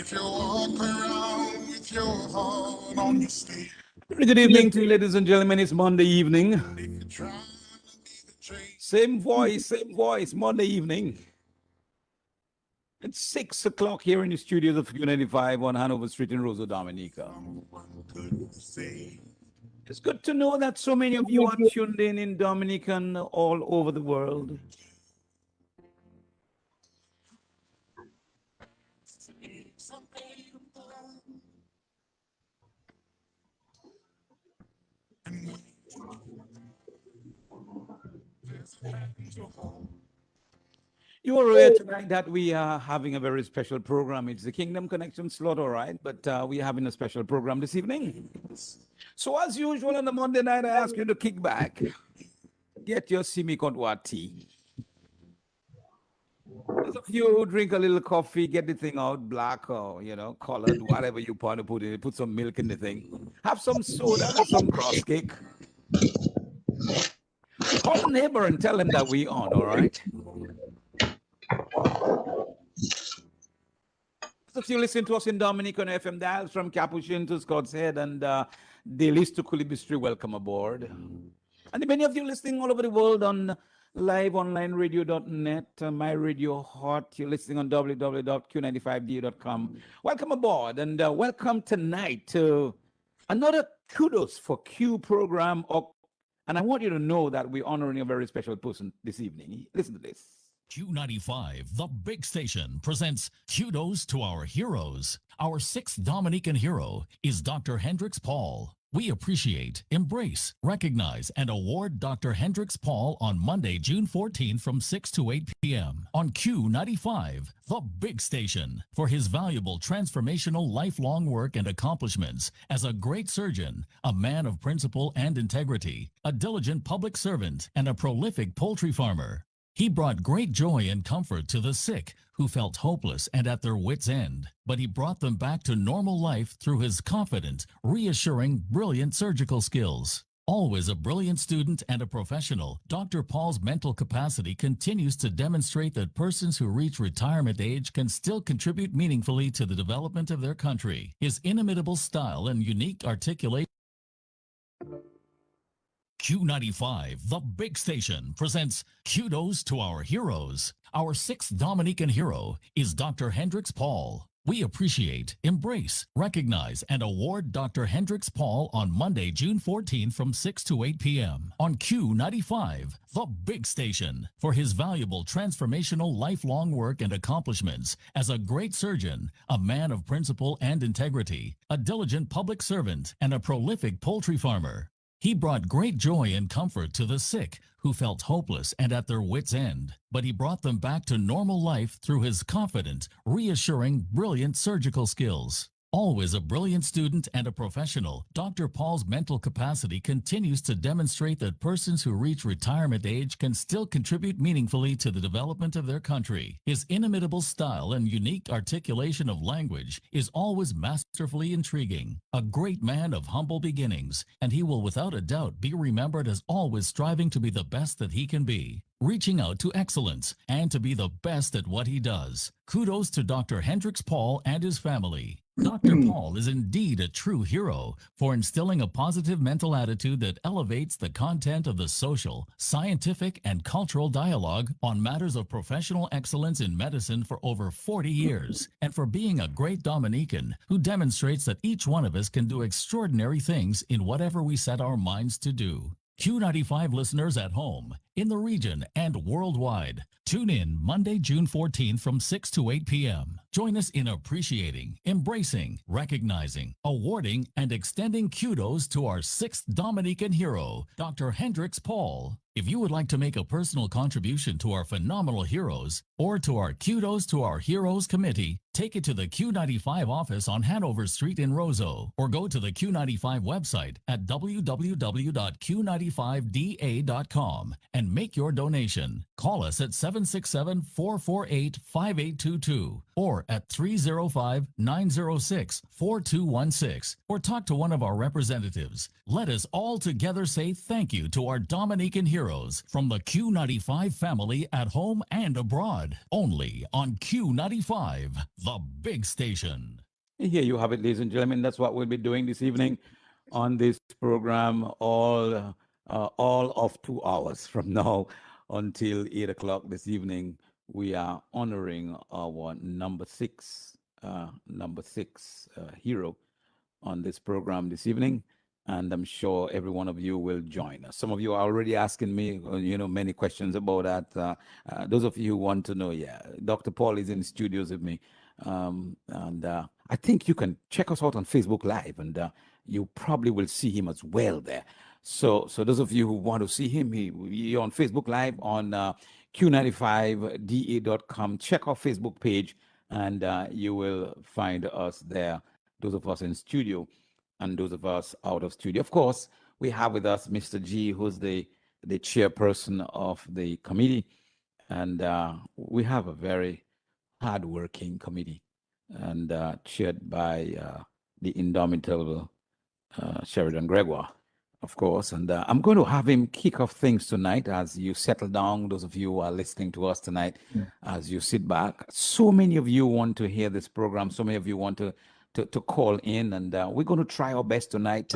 If you walk around with your heart on your sleeve, Very good evening to you, ladies and gentlemen. It's Monday evening. if you try to be the change, Same voice, Monday evening. It's 6 o'clock here in the studios of Q95 on Hanover Street in Rosa Dominica. someone could say, It's good to know that so many of you are tuned in Dominican all over the world. something You are aware tonight that we are having a very special program. It's the Kingdom Connection slot, all right, but we're having a special program this evening. So, as usual on the Monday night, I ask you to kick back, get your semi-contour tea. Those of you who drink a little coffee, get the thing out, black or, colored, whatever you want to put in it, put some milk in the thing. Have some soda, some cross cake. Call a neighbor and tell them that we on, all right? So if you listen to us in Dominican FM dials from Capuchin to Scott's Head and Dailies to Kulibistri, welcome aboard. And many of you listening all over the world on liveonlineradio.net, my radio hot. You're listening on www.q95d.com. Welcome aboard and welcome tonight to another Kudos for Q program. And I want you to know that we're honoring a very special person this evening. Listen to this. Q95, the big station, presents Kudos to Our Heroes. Our sixth Dominican hero is Dr. Hendricks Paul. We appreciate, embrace, recognize, and award Dr. Hendricks Paul on Monday, June 14th from 6 to 8 p.m. on Q95, the big station, for his valuable transformational lifelong work and accomplishments as a great surgeon, a man of principle and integrity, a diligent public servant, and a prolific poultry farmer. He brought great joy and comfort to the sick who felt hopeless and at their wits' end, but he brought them back to normal life through his confident, reassuring, brilliant surgical skills. Always a brilliant student and a professional, Dr. Paul's mental capacity continues to demonstrate that persons who reach retirement age can still contribute meaningfully to the development of their country. His inimitable style and unique articulation. Q95, the big station, presents Kudos to Our Heroes. Our sixth Dominican hero is Dr. Hendricks Paul. We appreciate, embrace, recognize, and award Dr. Hendricks Paul on Monday, June 14th from 6 to 8 p.m. on Q95, the big station, for his valuable transformational lifelong work and accomplishments as a great surgeon, a man of principle and integrity, a diligent public servant, and a prolific poultry farmer. He brought great joy and comfort to the sick who felt hopeless and at their wits' end, but he brought them back to normal life through his confident, reassuring, brilliant surgical skills. Always a brilliant student and a professional, Dr. Paul's mental capacity continues to demonstrate that persons who reach retirement age can still contribute meaningfully to the development of their country. His inimitable style and unique articulation of language is always masterfully intriguing. A great man of humble beginnings, and he will without a doubt be remembered as always striving to be the best that he can be, reaching out to excellence and to be the best at what he does. Kudos to Dr. Hendricks Paul and his family. Dr. Paul is indeed a true hero for instilling a positive mental attitude that elevates the content of the social, scientific, and cultural dialogue on matters of professional excellence in medicine for over 40 years, and for being a great Dominican who demonstrates that each one of us can do extraordinary things in whatever we set our minds to do. Q95 listeners at home, in the region, and worldwide, tune in Monday, June 14th from 6 to 8 p.m. Join us in appreciating, embracing, recognizing, awarding, and extending kudos to our sixth Dominican hero, Dr. Hendricks Paul. If you would like to make a personal contribution to our phenomenal heroes or to our Kudos to Our Heroes committee, take it to the Q95 office on Hanover Street in Roseau, or go to the Q95 website at www.q95da.com and and make your donation. Call us at 767-448-5822 or at 305-906-4216 or talk to one of our representatives. Let us all together say thank you to our Dominican heroes from the Q95 family at home and abroad. Only on Q95, the big station. Here you have it, ladies and gentlemen. That's what we'll be doing this evening on this program, all of 2 hours from now until 8 o'clock this evening. We are honoring our number six hero on this program this evening, and I'm sure every one of you will join us. Some of you are already asking me, many questions about that. Those of you who want to know, yeah, Dr. Paul is in studios with me, and I think you can check us out on Facebook Live, and you probably will see him as well there. So those of you who want to see him, you're on Facebook Live on Q95da.com. Check our Facebook page, and you will find us there. Those of us in studio and those of us out of studio. Of course, we have with us Mr. G, who's the chairperson of the committee, and we have a very hardworking committee, and chaired by the indomitable Sheridan Gregoire, of course. And I'm going to have him kick off things tonight as you settle down, those of you who are listening to us tonight, as you sit back. So many of you want to hear this program. So many of you want to call in, and we're going to try our best tonight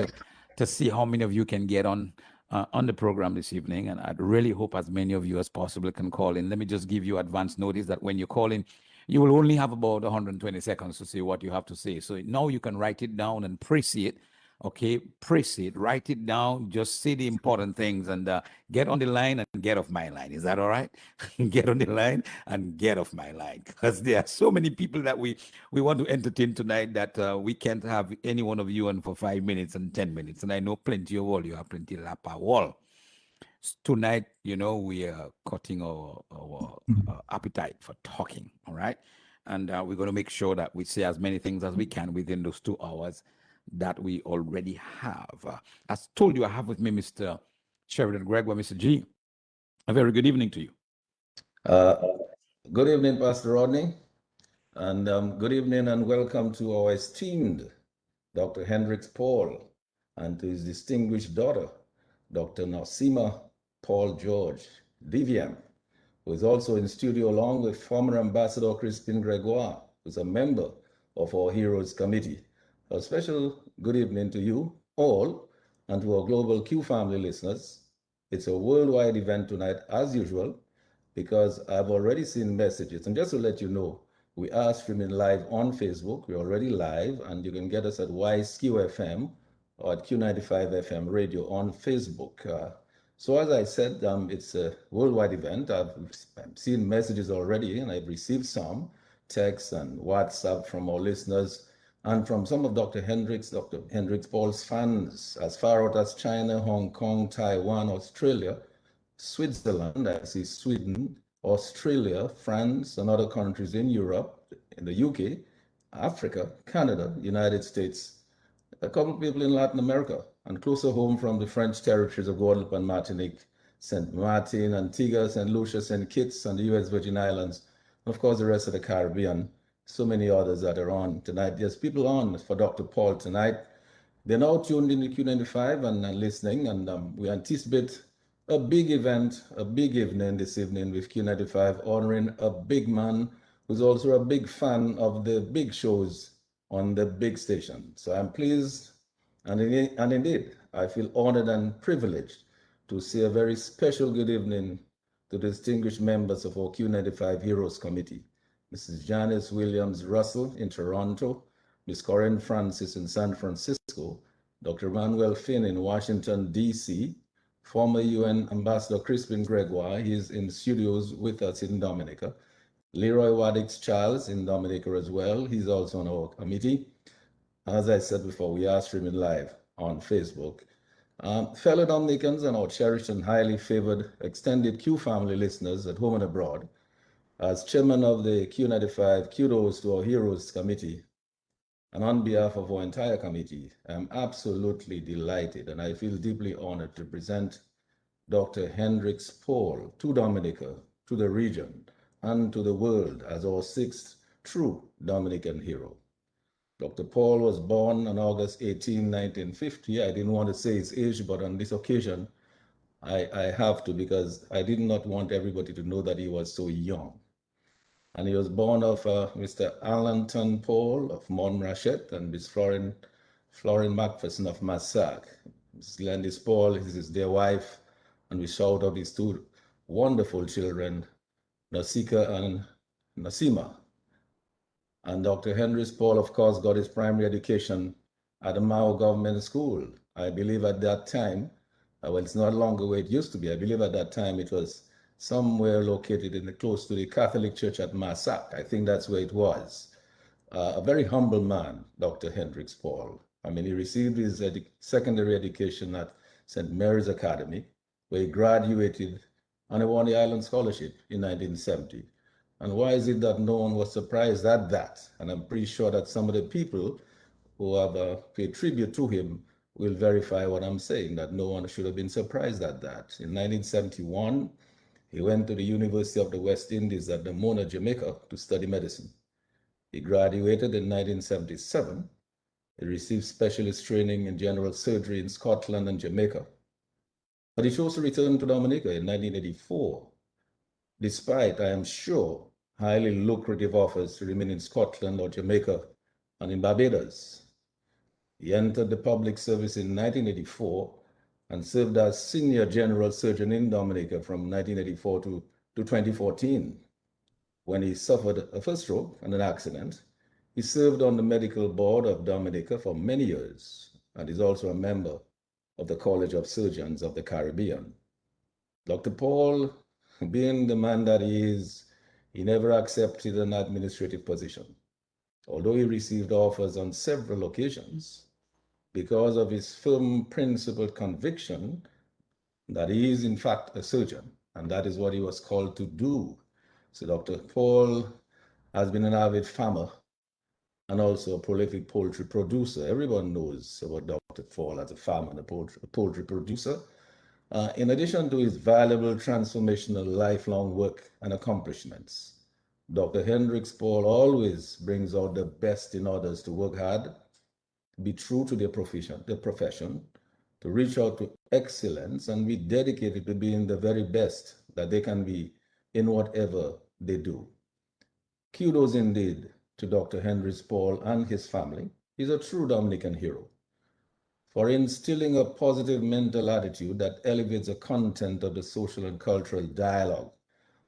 to see how many of you can get on the program this evening. And I'd really hope as many of you as possible can call in. Let me just give you advance notice that when you call in, you will only have about 120 seconds to say what you have to say. So now you can write it down and press it. Okay, press it, write it down, just say the important things, and get on the line and get off my line. Is that all right? Get on the line and get off my line, because there are so many people that we want to entertain tonight that we can't have any one of you on for 5 minutes and 10 minutes. And I know plenty of all you have plenty of lap wall. Tonight, we are cutting our appetite for talking, all right? And we're going to make sure that we say as many things as we can within those 2 hours that we already have. As told you, I have with me Mr. Sheridan Gregoire. Mr. G, a very good evening to you. Good evening, Pastor Rodney, and good evening and welcome to our esteemed Dr. Hendricks Paul and to his distinguished daughter, Dr. Nasima Paul George, DVM, who is also in studio along with former Ambassador Crispin Gregoire, who's a member of our Heroes Committee. A special good evening to you all and to our Global Q family listeners. It's a worldwide event tonight, as usual, because I've already seen messages. And just to let you know, we are streaming live on Facebook. We're already live, and you can get us at YSQFM or at Q95 FM radio on Facebook. So as I said, it's a worldwide event. I've seen messages already, and I've received some texts and WhatsApp from our listeners and from some of Dr. Hendricks Paul's fans as far out as China, Hong Kong, Taiwan, Australia, Switzerland, I see Sweden, Australia, France, and other countries in Europe, in the UK, Africa, Canada, United States, a couple of people in Latin America, and closer home from the French territories of Guadeloupe and Martinique, St. Martin, Antigua, St. Lucia, St. Kitts, and the US Virgin Islands, and of course the rest of the Caribbean. So many others that are on tonight. There's people on for Dr. Paul tonight. They're now tuned in to Q95 and listening, and we anticipate a big event, a big evening this evening with Q95, honoring a big man who's also a big fan of the big shows on the big station. So I'm pleased, and indeed, I feel honored and privileged to say a very special good evening to the distinguished members of our Q95 Heroes Committee. Mrs. Janice Williams Russell in Toronto, Ms. Corinne Francis in San Francisco, Dr. Manuel Finn in Washington, D.C., former UN Ambassador Crispin Gregoire, he's in studios with us in Dominica, Leroy Waddix Charles in Dominica as well, he's also on our committee. As I said before, we are streaming live on Facebook. Fellow Dominicans and our cherished and highly favored extended Q family listeners at home and abroad, as chairman of the Q95 Kudos to Our Heroes Committee, and on behalf of our entire committee, I'm absolutely delighted and I feel deeply honored to present Dr. Hendricks Paul to Dominica, to the region, and to the world as our sixth true Dominican hero. Dr. Paul was born on August 18, 1950. I didn't want to say his age, but on this occasion, I have to because I did not want everybody to know that he was so young. And he was born of Mr. Allenton Paul of Montrachet and Miss Florin Macpherson of Massac. Mrs. Gladys Paul is his dear wife, and we shout out his two wonderful children, Nasika and Nasima. And Dr. Hendricks Paul, of course, got his primary education at the Mao Government School. I believe at that time, well, it's not longer where it used to be. I believe at that time it was somewhere located close to the Catholic Church at Massac. I think that's where it was. A very humble man, Dr. Hendricks Paul. I mean, he received his secondary education at St. Mary's Academy, where he graduated on a One Island Scholarship in 1970. And why is it that no one was surprised at that? And I'm pretty sure that some of the people who have paid tribute to him will verify what I'm saying, that no one should have been surprised at that. In 1971, he went to the University of the West Indies at Mona, Jamaica to study medicine. He graduated in 1977. He received specialist training in general surgery in Scotland and Jamaica. But he chose to return to Dominica in 1984, despite, I am sure, highly lucrative offers to remain in Scotland or Jamaica and in Barbados. He entered the public service in 1984 and served as senior general surgeon in Dominica from 1984 to 2014. When he suffered a first stroke and an accident, he served on the medical board of Dominica for many years and is also a member of the College of Surgeons of the Caribbean. Dr. Paul, being the man that he is, he never accepted an administrative position, although he received offers on several occasions because of his firm principled conviction that he is in fact a surgeon, and that is what he was called to do. So Dr. Paul has been an avid farmer and also a prolific poultry producer. Everyone knows about Dr. Paul as a farmer and a poultry producer. In addition to his valuable transformational lifelong work and accomplishments, Dr. Hendricks Paul always brings out the best in others to work hard, be true to their profession, to reach out to excellence, and be dedicated to being the very best that they can be in whatever they do. Kudos indeed to Dr. Hendricks Paul and his family. He's a true Dominican hero for instilling a positive mental attitude that elevates the content of the social and cultural dialogue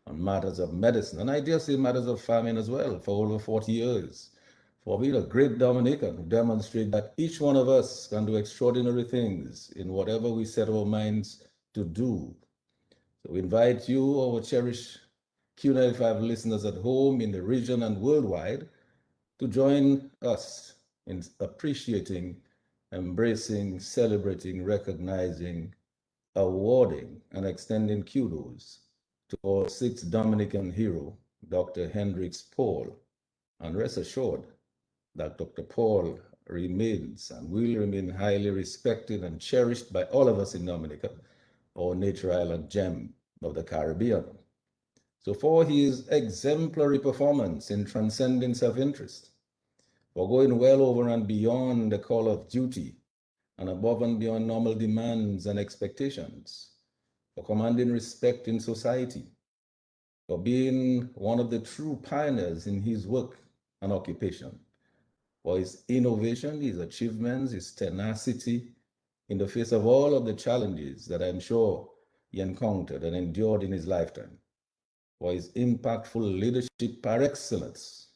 on matters of medicine, and I dare say matters of farming as well, for over 40 years. For being a great Dominican who demonstrate that each one of us can do extraordinary things in whatever we set our minds to do. So we invite you, our cherished Q95 listeners at home, in the region and worldwide, to join us in appreciating, embracing, celebrating, recognizing, awarding, and extending kudos to our sixth Dominican hero, Dr. Hendricks Paul. And rest assured that Dr. Paul remains and will remain highly respected and cherished by all of us in Dominica, our nature island gem of the Caribbean. So for his exemplary performance in transcending self-interest, for going well over and beyond the call of duty and above and beyond normal demands and expectations, for commanding respect in society, for being one of the true pioneers in his work and occupation, for his innovation, his achievements, his tenacity in the face of all of the challenges that I'm sure he encountered and endured in his lifetime, for his impactful leadership par excellence,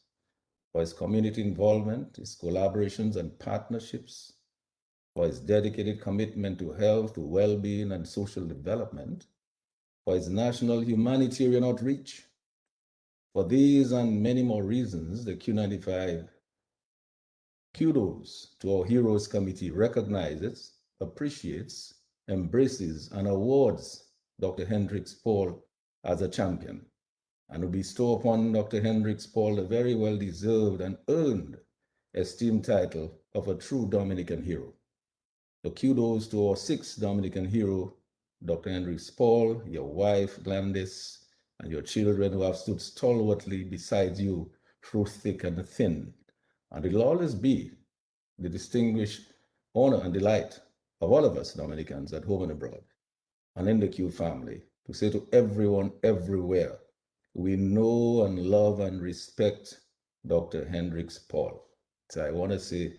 for his community involvement, his collaborations and partnerships, for his dedicated commitment to health, to well-being and social development, for his national humanitarian outreach. For these and many more reasons, the Q95 Kudos to our Heroes Committee recognizes, appreciates, embraces, and awards Dr. Hendricks Paul as a champion, and we bestow upon Dr. Hendricks Paul the very well-deserved and earned esteemed title of a true Dominican hero. The kudos to our sixth Dominican hero, Dr. Hendricks Paul, your wife, Gladys, and your children who have stood stalwartly beside you through thick and thin. And it'll always be the distinguished honor and delight of all of us Dominicans at home and abroad and in the Q family to say to everyone everywhere, we know and love and respect Dr. Hendricks Paul. So I want to say,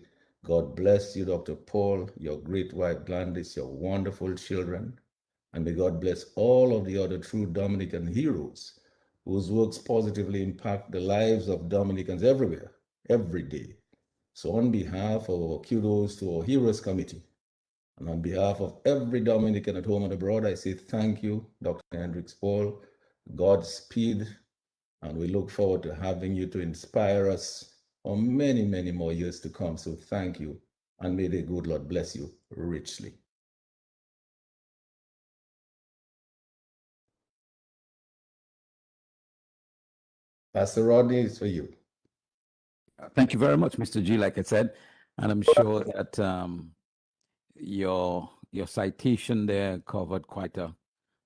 God bless you, Dr. Paul, your great wife Gladys, your wonderful children, and may God bless all of the other true Dominican heroes whose works positively impact the lives of Dominicans everywhere, every day. So on behalf of our kudos to our Heroes Committee, and on behalf of every Dominican at home and abroad, I say thank you, Dr. Hendricks Paul, Godspeed, and we look forward to having you to inspire us for many, many more years to come. So thank you, and may the good Lord bless you richly. Pastor Rodney, it's for you. Thank you very much, Mr. G, like I said, and I'm sure that your citation there covered quite a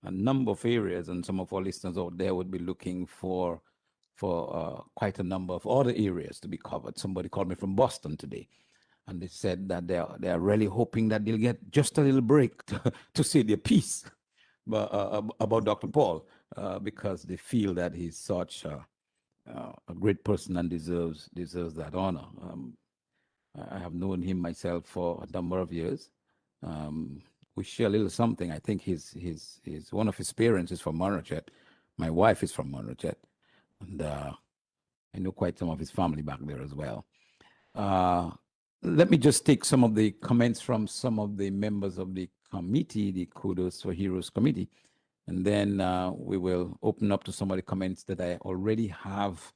number of areas, and some of our listeners out there would be looking for quite a number of other areas to be covered. Somebody called me from Boston today, and they said that they are really hoping that they'll get just a little break to say their piece about Dr. Paul, because they feel that he's such a great person and deserves that honor. I have known him myself for a number of years. We share a little something. I think his one of his parents is from Monrochet. My wife is from Monrochet, and I know quite some of his family back there as well. Let me just take some of the comments from some of the members of the committee, the Kudos for Heroes committee, and then we will open up to some of the comments that I already have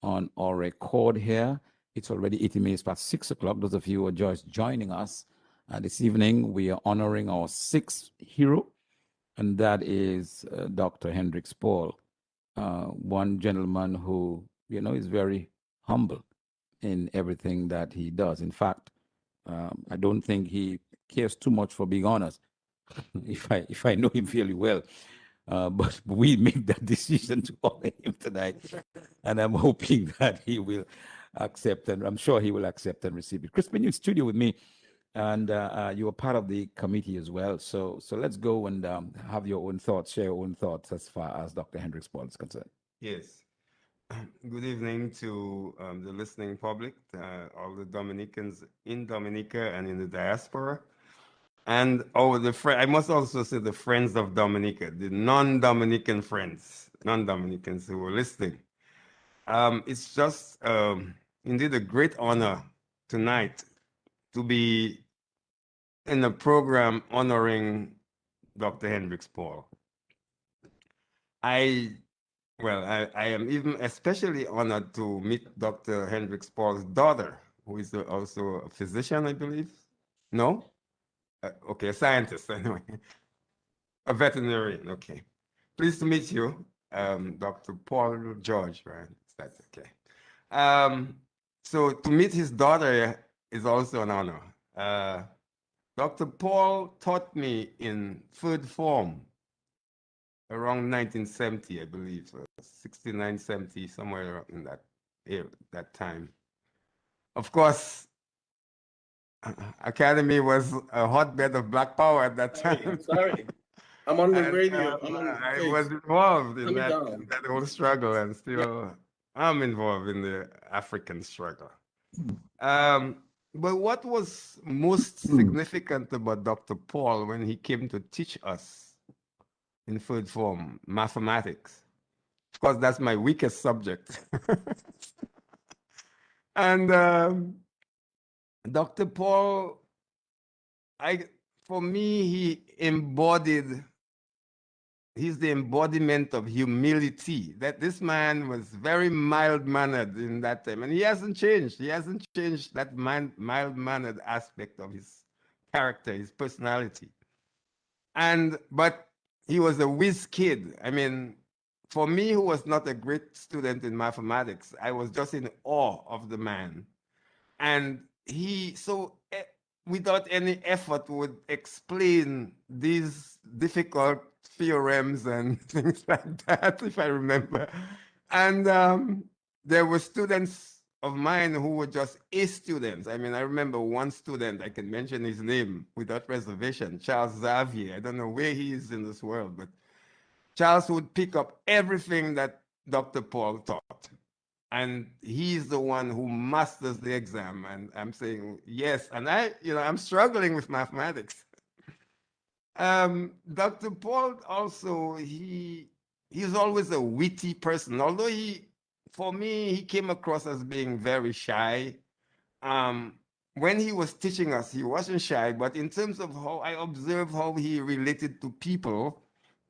on our record here. It's already 18 minutes past 6 o'clock. Those of you who are just joining us this evening, we are honoring our sixth hero, and that is Dr. Hendricks Paul, one gentleman who, is very humble in everything that he does. In fact, I don't think he cares too much for being honest, if I know him fairly well. But we make that decision to honor him tonight, and I'm hoping that he will accept, and I'm sure he will accept and receive it. Crispin, you're in studio with me, and you are part of the committee as well. So let's go and have your own thoughts, share your own thoughts as far as Dr. Hendricks Paul is concerned. Yes. Good evening to the listening public, all the Dominicans in Dominica and in the diaspora. And I must also say the friends of Dominica, the non-Dominican friends, non-Dominicans who are listening. It's just indeed a great honor tonight to be in a program honoring Dr. Hendricks Paul. I am even especially honored to meet Dr. Hendricks Paul's daughter, who is also a physician, I believe. No? Okay, a scientist anyway. A veterinarian, okay. Pleased to meet you, Dr. Paul George, right? That's okay. So to meet his daughter is also an honor. Dr. Paul taught me in third form around 1970, I believe, so 69, 70, somewhere in that time. Of course, Academy was a hotbed of Black Power at that time. Sorry. I'm on the And, radio. I was involved in that whole struggle, and still I'm involved in the African struggle. But what was most significant about Dr. Paul when he came to teach us in third form, mathematics? Of course, that's my weakest subject. And Dr. Paul, for me, he's the embodiment of humility. That this man was very mild-mannered in that time, and he hasn't changed. He hasn't changed that mild-mannered aspect of his character, his personality. But he was a whiz kid. I mean, for me, who was not a great student in mathematics, I was just in awe of the man. And without any effort, would explain these difficult theorems and things like that, if I remember. And there were students of mine who were just A students. I mean, I remember one student, I can mention his name without reservation, Charles Xavier. I don't know where he is in this world, but Charles would pick up everything that Dr. Paul taught. And he's the one who masters the exam. And I'm saying, yes. And I'm struggling with mathematics. Dr. Paul also, he's always a witty person. Although for me, he came across as being very shy. When he was teaching us, he wasn't shy, but in terms of how I observed how he related to people,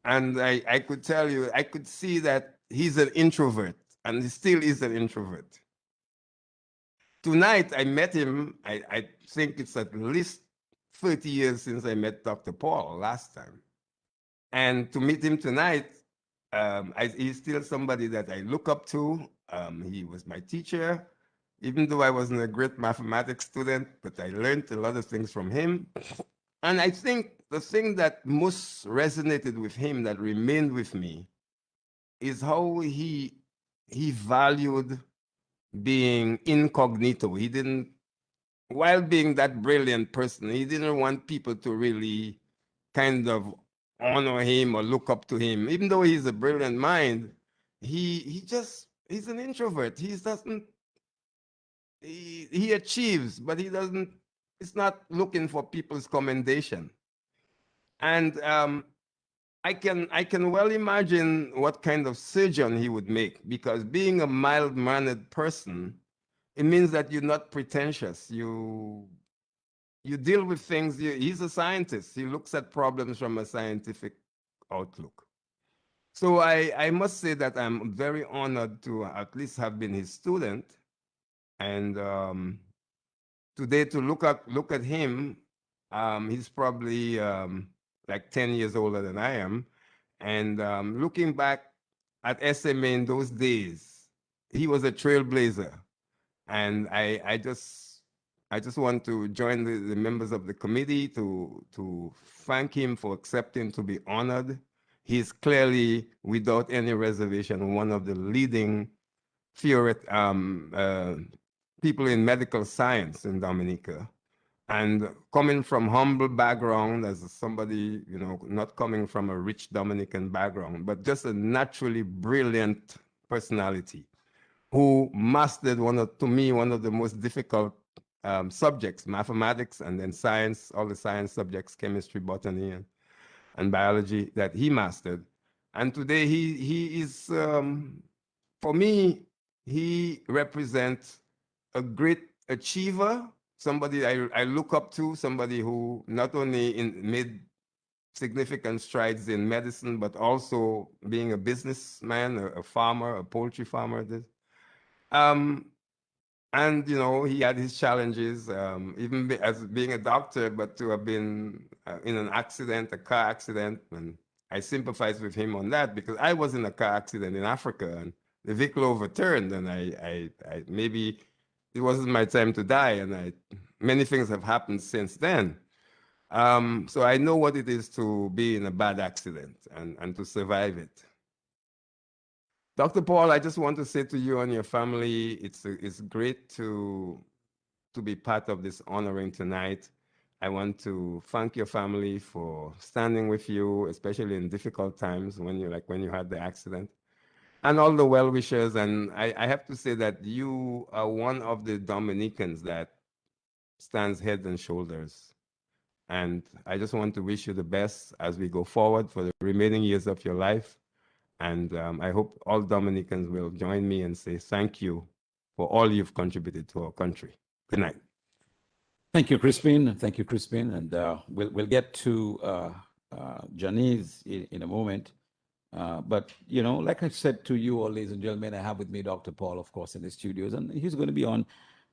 and I could tell you, I could see that he's an introvert, and he still is an introvert. Tonight, I met him, I think it's at least 30 years since I met Dr. Paul last time. And to meet him tonight, he's still somebody that I look up to. He was my teacher, even though I wasn't a great mathematics student, but I learned a lot of things from him. And I think the thing that most resonated with him, that remained with me, is how he valued being incognito. He didn't, while being that brilliant person, he didn't want people to really kind of honor him or look up to him. Even though he's a brilliant mind, he's an introvert. He achieves, but he's not looking for people's commendation. And I can well imagine what kind of surgeon he would make, because being a mild-mannered person, it means that you're not pretentious. You deal with things. He's a scientist. He looks at problems from a scientific outlook. So I must say that I'm very honored to at least have been his student. And today, to look at him, he's probably like 10 years older than I am. And looking back at SMA in those days, he was a trailblazer. And I just want to join the members of the committee to thank him for accepting to be honored. He's clearly, without any reservation, one of the leading people in medical science in Dominica. And coming from humble background, as somebody, not coming from a rich Dominican background, but just a naturally brilliant personality who mastered to me, one of the most difficult subjects, mathematics, and then science, all the science subjects, chemistry, botany, and biology that he mastered. And today he is, for me, he represents a great achiever, somebody I look up to, somebody who not only made significant strides in medicine, but also being a businessman, a farmer, a poultry farmer. And he had his challenges, even as being a doctor, but to have been in an accident, a car accident, and I sympathize with him on that, because I was in a car accident in Africa, and the vehicle overturned, and I maybe it wasn't my time to die, and many things have happened since then. So I know what it is to be in a bad accident and to survive it. Dr. Paul, I just want to say to you and your family, it's great to be part of this honoring tonight. I want to thank your family for standing with you, especially in difficult times when you had the accident, and all the well-wishers. And I have to say that you are one of the Dominicans that stands head and shoulders. And I just want to wish you the best as we go forward for the remaining years of your life. And I hope all Dominicans will join me and say thank you for all you've contributed to our country. Good night. Thank you, Crispin. Thank you, Crispin. And we'll get to Janice in a moment. But, like I said to you all, ladies and gentlemen, I have with me Dr. Paul, of course, in the studios, and he's going to be on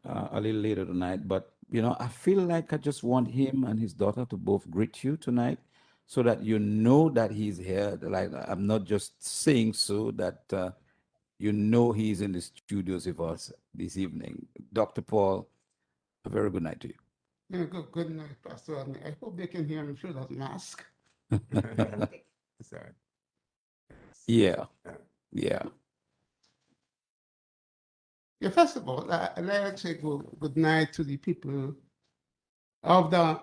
a little later tonight. But, I feel like I just want him and his daughter to both greet you tonight so that you know that he's here. Like, I'm not just saying so, that he's in the studios with us this evening. Dr. Paul, a very good night to you. Yeah, good night, Pastor. And I hope they can hear me through that mask. Sorry. Yeah, yeah. Yeah, first of all, I'd like to say good night to the people of the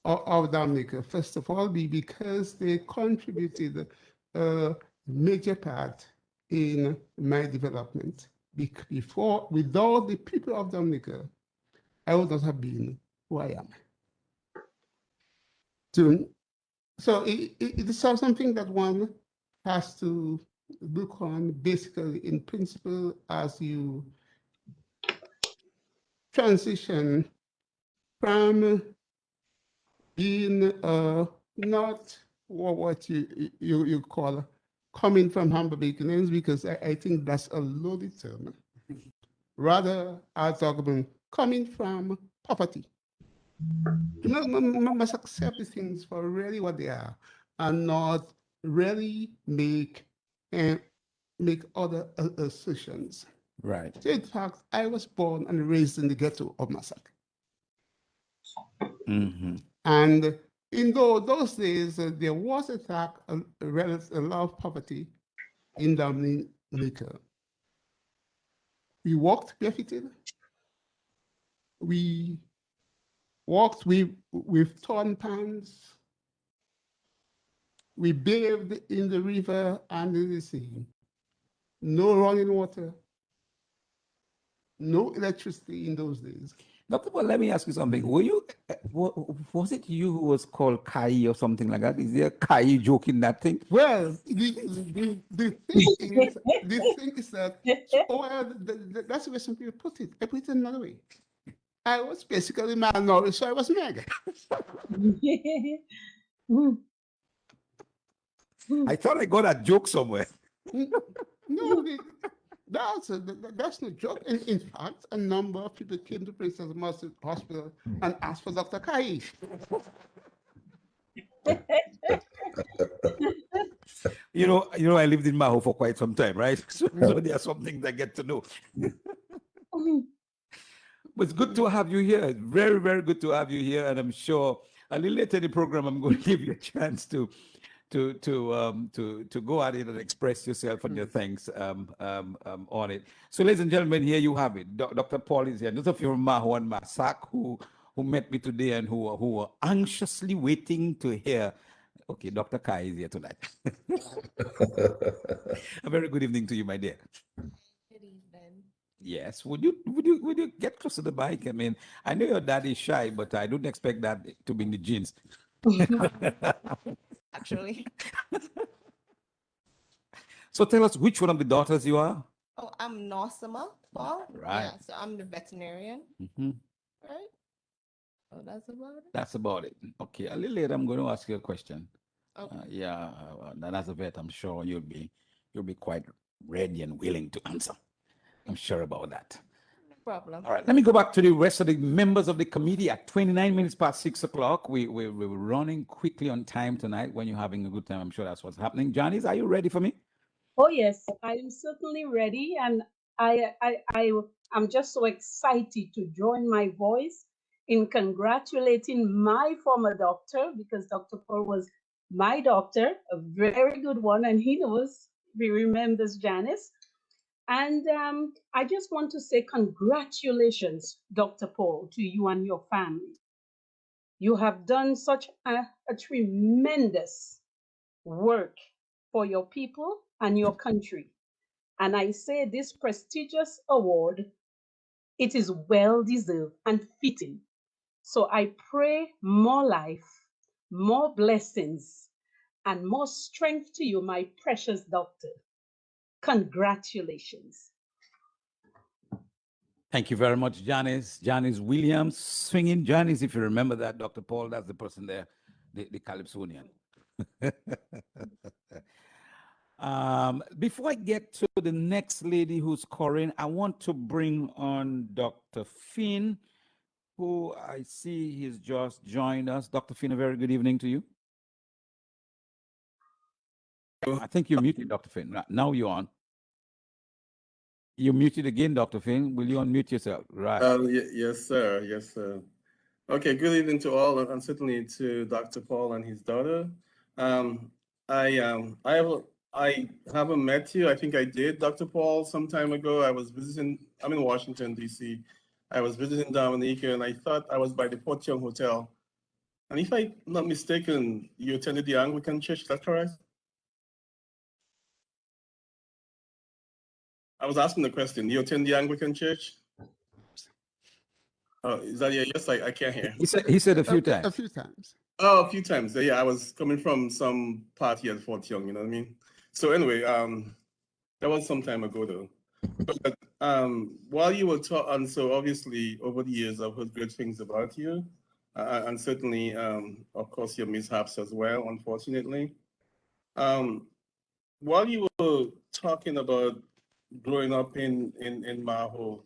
of Dominica. First of all, because they contributed a major part in my development. Before, without the people of Dominica, I would not have been who I am. So it is something that one has to look on basically in principle as you transition from being not what you call coming from humble beginnings, because I think that's a loaded term. Rather, I talk about coming from poverty. Must accept the things for really what they are, and not really make other assertions. Right. So in fact, I was born and raised in the ghetto of Massac. Mm-hmm. And in those days, there was a lot of poverty in Dominica. We walked barefooted. We walked with torn pants. We bathed in the river and in the sea. No running water, no electricity in those days. Dr. Paul, let me ask you something. Were you, was it you who was called Kai or something like that? Is there a Kai joke in that thing? Well, the thing is that, that's the way some people put it. I put it another way. I was basically malnourished, so I was mega. I thought I got a joke somewhere. No, that's no joke. In fact, a number of people came to Princess Margaret Hospital and asked for Dr. Kai. You know, I lived in Maho for quite some time, right? So there are some things I get to know. But it's good to have you here. Very, very good to have you here. And I'm sure a little later in the program, I'm going to give you a chance to go at it and express yourself and your thanks on it. So, ladies and gentlemen, here you have it. Dr. Paul is here. Those of you from Maho and Massac who met me today and who were anxiously waiting to hear. Okay, Dr. Kai is here tonight. A very good evening to you, my dear. Good evening. Yes. Would you get close to the mic? I mean, I know your dad is shy, but I don't expect that to be in the genes. Actually. So tell us which one of the daughters you are. Oh, I'm Nosima Paul. Right. Yeah, so I'm the veterinarian, Mm-hmm. right? Oh, that's about it. That's about it. Okay. A little later, I'm going to ask you a question. Okay. And as a vet, I'm sure you'll be quite ready and willing to answer. I'm sure about that. No problem. All right, let me go back to the rest of the members of the committee at 29 minutes past 6 o'clock. We're running quickly on time tonight. When you're having a good time, I'm sure that's what's happening. Janice, are you ready for me? Oh yes, I am certainly ready, and I'm just so excited to join my voice in congratulating my former doctor, because Dr. Paul was my doctor, a very good one, and he remembers Janice. And I just want to say congratulations, Dr. Paul, to you and your family. You have done such a tremendous work for your people and your country. And I say this prestigious award, it is well deserved and fitting. So I pray more life, more blessings, and more strength to you, my precious doctor. Congratulations. Thank you very much, Janice. Janice Williams, swinging Janice, if you remember that, Dr. Paul, that's the person there, the Calypsonian. Before I get to the next lady who's Corinne, I want to bring on Dr. Finn, who I see he's just joined us. Dr. Finn, a very good evening to you. I think you're muted, Dr. Finn. Now you're on. You're muted again, Dr. Finn. Will you unmute yourself? Right. Yes, sir. Yes, sir. Okay, good evening to all, and certainly to Dr. Paul and his daughter. I haven't met you. I think I did, Dr. Paul, some time ago. I'm in Washington, D.C. I was visiting Dominica, and I thought I was by the Port Young Hotel. And if I'm not mistaken, you attended the Anglican Church, is that correct? I was asking the question, you attend the Anglican Church? Oh, is that yes? I can't hear. He said a few times. A few times. Oh, a few times. Yeah, I was coming from some party at Fort Young, you know what I mean? So anyway, that was some time ago though. But while you were talking, so obviously over the years I've heard great things about you, and certainly, of course, your mishaps as well, unfortunately. While you were talking about growing up in Maho,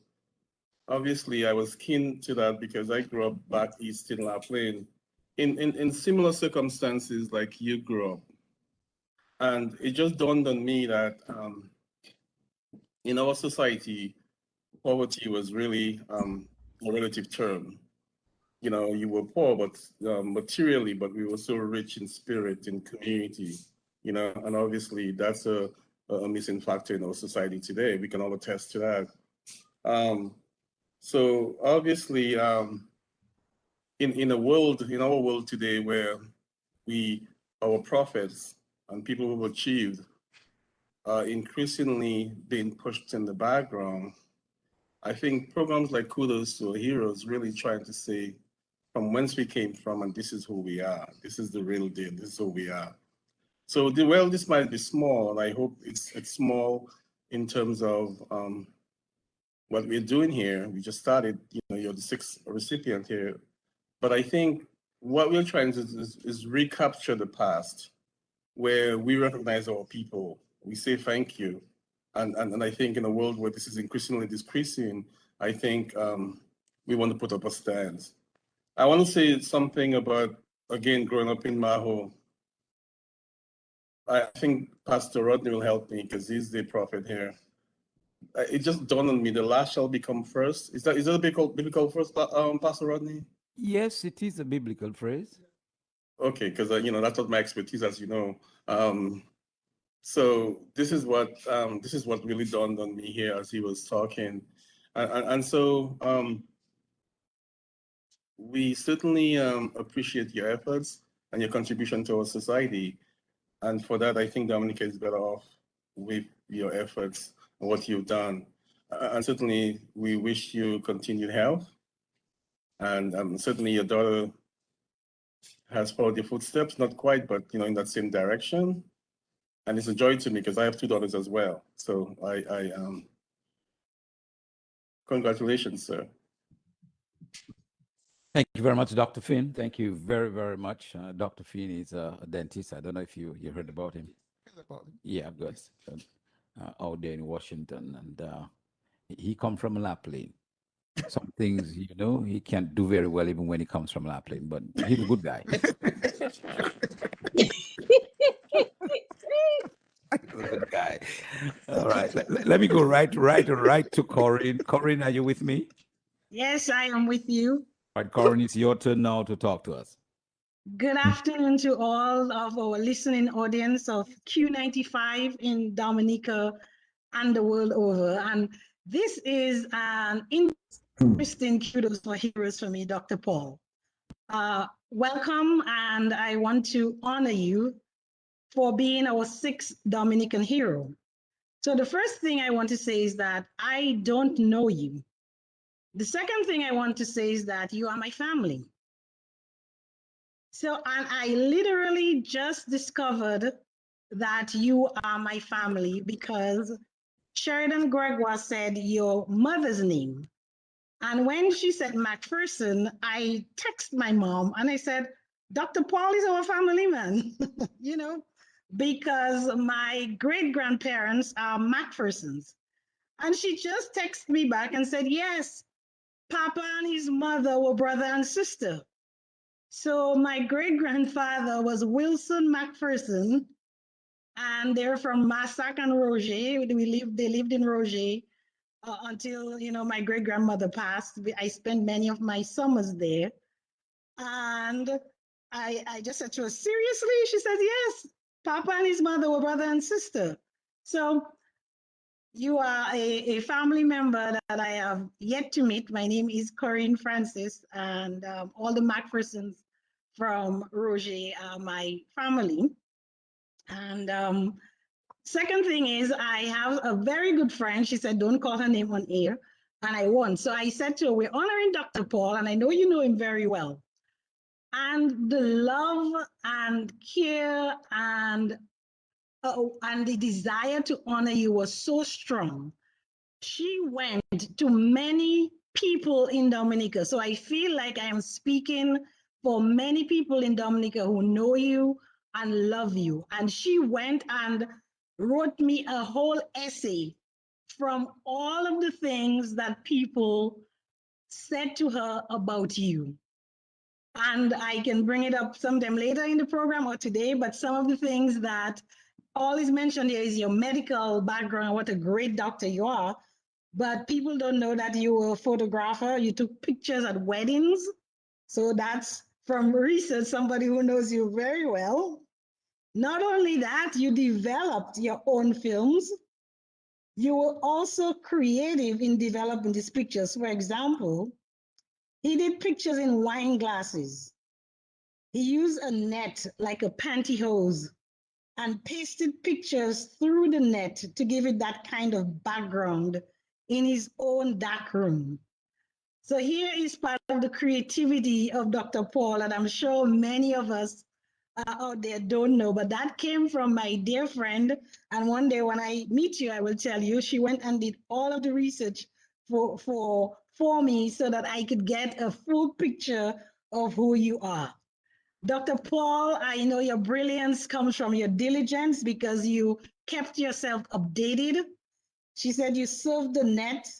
obviously I was keen to that because I grew up back east in La Plaine, in similar circumstances like you grew up. And it just dawned on me that in our society, poverty was really a relative term. You know, you were poor, but materially, but we were so rich in spirit, in community, you know, and obviously that's a missing factor in our society today. We can all attest to that. So obviously, in our world today where our prophets and people who've achieved are increasingly being pushed in the background, I think programs like Kudos to Our Heroes really trying to say from whence we came from and this is who we are. This is the real deal. This is who we are. So this might be small, and I hope it's small in terms of what we're doing here. We just started, you know, you're the sixth recipient here. But I think what we're trying to do is recapture the past where we recognize our people. We say thank you. And I think in a world where this is increasingly decreasing, I think we want to put up a stand. I want to say something about, again, growing up in Maho. I think Pastor Rodney will help me because he's the prophet here. It just dawned on me, the last shall become first. Is that a biblical first, Pastor Rodney? Yes, it is a biblical phrase. Okay, because you know that's not my expertise, as you know. So this is what really dawned on me here as he was talking, and so we certainly appreciate your efforts and your contribution to our society, and for that I think Dominica is better off with your efforts and what you've done, and certainly we wish you continued health, and certainly your daughter has followed your footsteps, not quite, but you know, in that same direction. And it's a joy to me because I have two daughters as well. So I congratulations, sir. Thank you very much, Dr. Finn. Thank you very, very much. Dr. Finn is a dentist. I don't know if you heard about him. Yeah, good. Out there in Washington, and he come from La Plaine. Some things, you know, he can't do very well even when he comes from La Plaine, but he's a good guy. Good guy. All right. Let me go right to Corinne. Corinne, are you with me? Yes, I am with you. All right, Corinne, it's your turn now to talk to us. Good afternoon to all of our listening audience of Q95 in Dominica and the world over. And this is an interesting Kudos for Heroes for me, Dr. Paul. Welcome, and I want to honor you for being our sixth Dominican hero. So the first thing I want to say is that I don't know you. The second thing I want to say is that you are my family. So, and I literally just discovered that you are my family because Sheridan Gregoire said your mother's name. And when she said MacPherson, I texted my mom and I said, Dr. Paul is our family man, you know, because my great-grandparents are MacPhersons. And she just texted me back and said, yes, Papa and his mother were brother and sister. So my great-grandfather was Wilson MacPherson, and they're from Massac and Roger. They lived in Roger until, you know, my great-grandmother passed. I spent many of my summers there. And I just said to her, seriously? She said, yes. Papa and his mother were brother and sister. So you are a family member that I have yet to meet. My name is Corinne Francis, and all the Macphersons from Roger are my family. And second thing is, I have a very good friend. She said, don't call her name on air. And I won't. So I said to her, we're honoring Dr. Paul, and I know you know him very well. And the love and care and the desire to honor you was so strong. She went to many people in Dominica. So I feel like I am speaking for many people in Dominica who know you and love you. And she went and wrote me a whole essay from all of the things that people said to her about you. And I can bring it up sometime later in the program or today, but some of the things that all is mentioned here is your medical background, what a great doctor you are. But people don't know that you were a photographer. You took pictures at weddings. So that's from research, somebody who knows you very well. Not only that, you developed your own films. You were also creative in developing these pictures. For example, he did pictures in wine glasses. He used a net like a pantyhose and pasted pictures through the net to give it that kind of background in his own dark room. So here is part of the creativity of Dr. Paul, and I'm sure many of us out there don't know, but that came from my dear friend. And one day when I meet you, I will tell you, she went and did all of the research for me so that I could get a full picture of who you are. Dr. Paul, I know your brilliance comes from your diligence because you kept yourself updated. She said you surfed the net,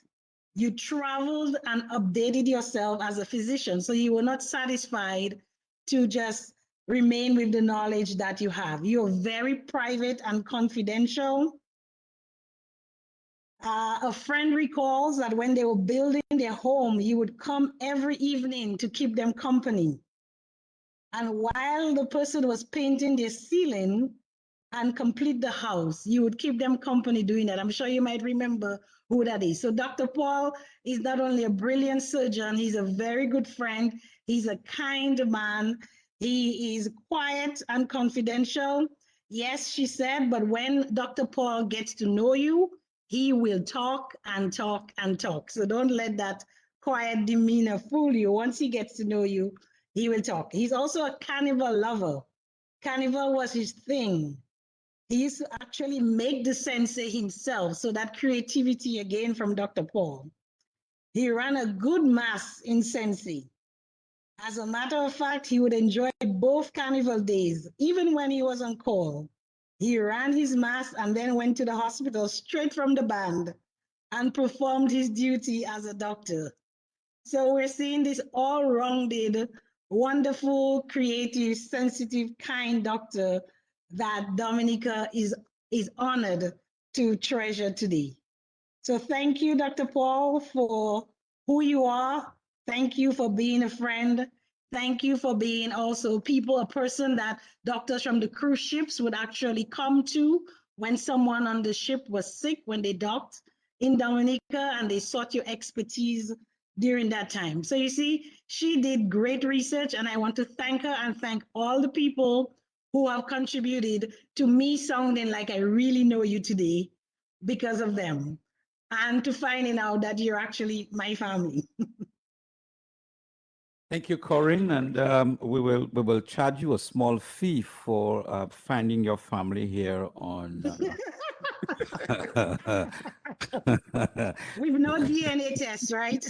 you traveled and updated yourself as a physician. So you were not satisfied to just remain with the knowledge that you have. You're very private and confidential. A friend recalls that when they were building their home, you would come every evening to keep them company. And while the person was painting their ceiling and complete the house, you would keep them company doing that. I'm sure you might remember who that is. So Dr. Paul is not only a brilliant surgeon, he's a very good friend. He's a kind man. He is quiet and confidential. Yes, she said, but when Dr. Paul gets to know you, he will talk and talk and talk. So don't let that quiet demeanor fool you. Once he gets to know you, he will talk. He's also a carnival lover. Carnival was his thing. He used to actually make the sensei himself. So that creativity again from Dr. Paul. He ran a good mass in Sensei. As a matter of fact, he would enjoy both carnival days, even when he was on call. He ran his mass and then went to the hospital straight from the band and performed his duty as a doctor. So we're seeing this all-rounded, wonderful, creative, sensitive, kind doctor that Dominica is honored to treasure today. So thank you, Dr. Paul, for who you are. Thank you for being a friend. Thank you for being also a person that doctors from the cruise ships would actually come to when someone on the ship was sick, when they docked in Dominica, and they sought your expertise during that time. So you see, she did great research, and I want to thank her and thank all the people who have contributed to me sounding like I really know you today because of them, and to finding out that you're actually my family. Thank you, Corinne, and we will charge you a small fee for finding your family here on. With no DNA test, right?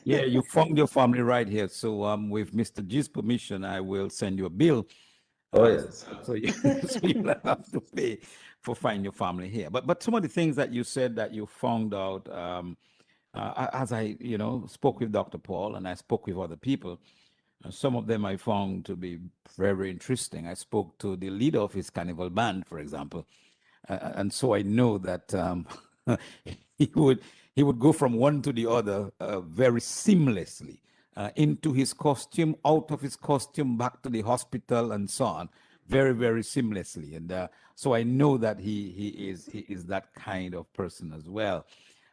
Yeah, you found your family right here. So with Mr. G's permission, I will send you a bill. Oh, yes. So you so you'll have to pay for finding your family here. But some of the things that you said that you found out as I spoke with Dr. Paul and I spoke with other people, some of them I found to be very interesting. I spoke to the leader of his carnival band, for example, and so I know that he would go from one to the other very seamlessly. into his costume, out of his costume, back to the hospital, and so on, very, very seamlessly. And so I know that he is that kind of person as well.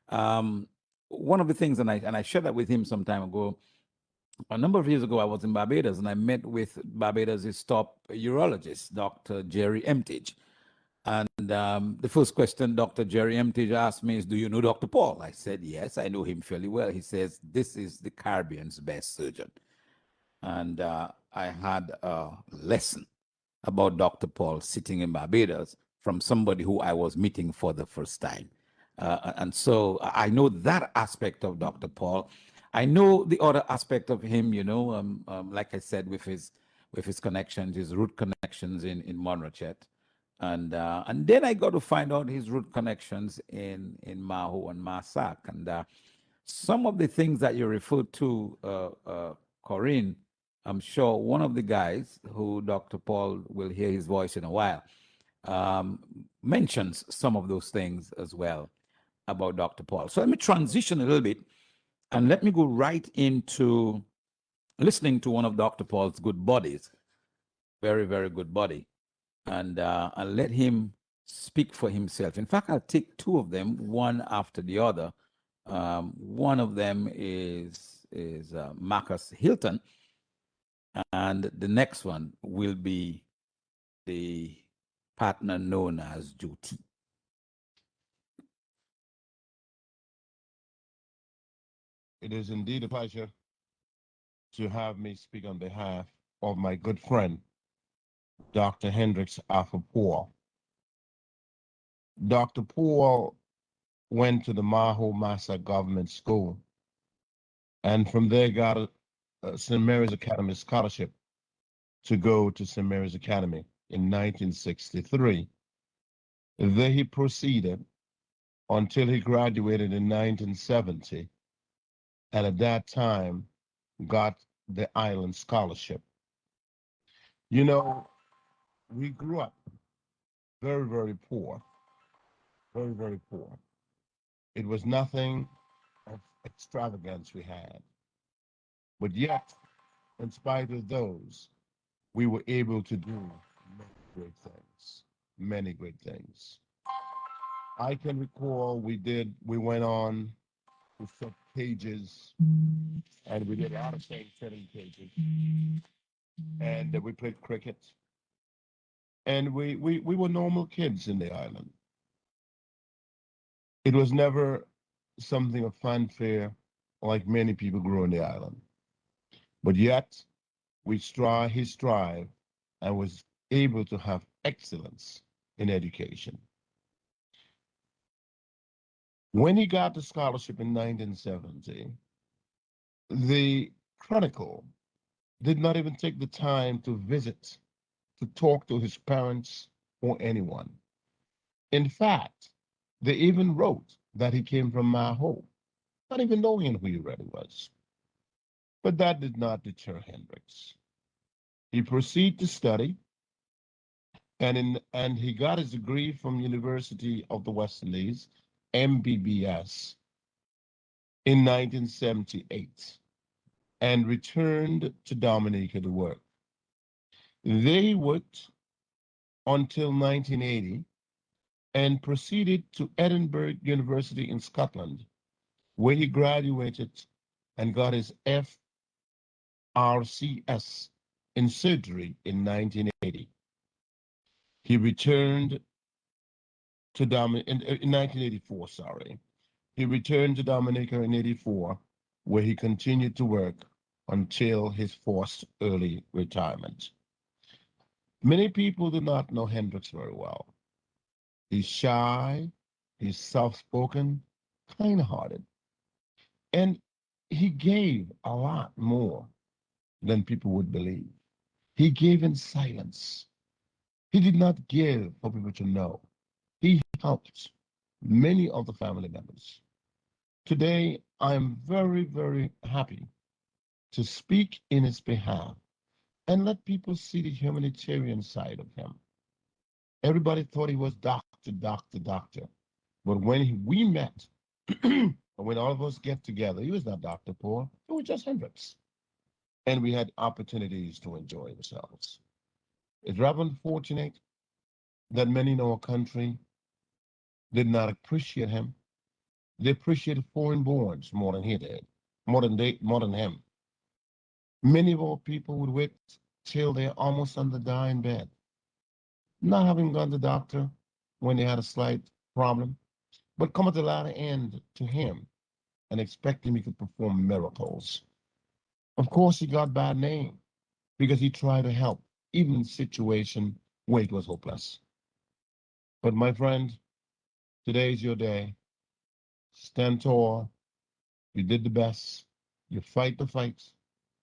One of the things, and I shared that with him some time ago. A number of years ago, I was in Barbados, and I met with Barbados' top urologist, Dr. Jerry Emtage. And the first question Dr. Jerry Emtage asked me is, "Do you know Dr. Paul?" I said, "Yes, I know him fairly well." He says, "This is the Caribbean's best surgeon." And I had a lesson about Dr. Paul sitting in Barbados from somebody who I was meeting for the first time. And so I know that aspect of Dr. Paul. I know the other aspect of him, like I said, with his connections, his root connections in Monrachet. And then I got to find out his root connections in Maho and Masak. And some of the things that you referred to, Corinne, I'm sure one of the guys who Dr. Paul will hear his voice in a while mentions some of those things as well about Dr. Paul. So let me transition a little bit and let me go right into listening to one of Dr. Paul's good buddies, very, very good buddy, and I'll let him speak for himself. In fact, I'll take two of them, one after the other. One of them is Marcus Hilton, and the next one will be the partner known as Joti. It is indeed a pleasure to have me speak on behalf of my good friend, Dr. Hendricks Paul. Dr. Paul went to the Maho Massa Government School and from there got a St. Mary's Academy scholarship to go to St. Mary's Academy in 1963. There he proceeded until he graduated in 1970, and at that time got the Island Scholarship. You know, we grew up very, very poor, very, very poor. It was nothing of extravagance we had, but yet, in spite of those, we were able to do many great things, many great things. I can recall we went on to set cages, and we did a lot of things setting cages, and we played cricket, and we were normal kids in the island. It was never something of fanfare like many people grew on the island, but yet he strived and was able to have excellence in education. When he got the scholarship in 1970, the Chronicle did not even take the time to visit, to talk to his parents or anyone. In fact, they even wrote that he came from Maho, not even knowing who he really was. But that did not deter Hendricks. He proceeded to study, and he got his degree from University of the West Indies, MBBS, in 1978, and returned to Dominica to work. They worked until 1980 and proceeded to Edinburgh University in Scotland, where he graduated and got his FRCS in surgery in 1980. He returned to in 1984, sorry. He returned to Dominica in 84, where he continued to work until his forced early retirement. Many people do not know Hendricks very well. He's shy, he's soft-spoken, kind-hearted, and he gave a lot more than people would believe. He gave in silence. He did not give for people to know. He helped many of the family members. Today, I'm very, very happy to speak in his behalf and let people see the humanitarian side of him. Everybody thought he was doctor, doctor, doctor. But when we met, and when all of us get together, he was not Dr. Paul, it was just Hendricks. and we had opportunities to enjoy ourselves. It's rather unfortunate that many in our country did not appreciate him. They appreciated foreign borns more than he did, more than him. Many of our people would wait till they're almost on the dying bed, not having gone to the doctor when they had a slight problem, but come at the latter end to him and expecting he could perform miracles. Of course, he got bad name because he tried to help, even in situation where it was hopeless. But my friend, today is your day. Stand tall. You did the best. You fight the fights.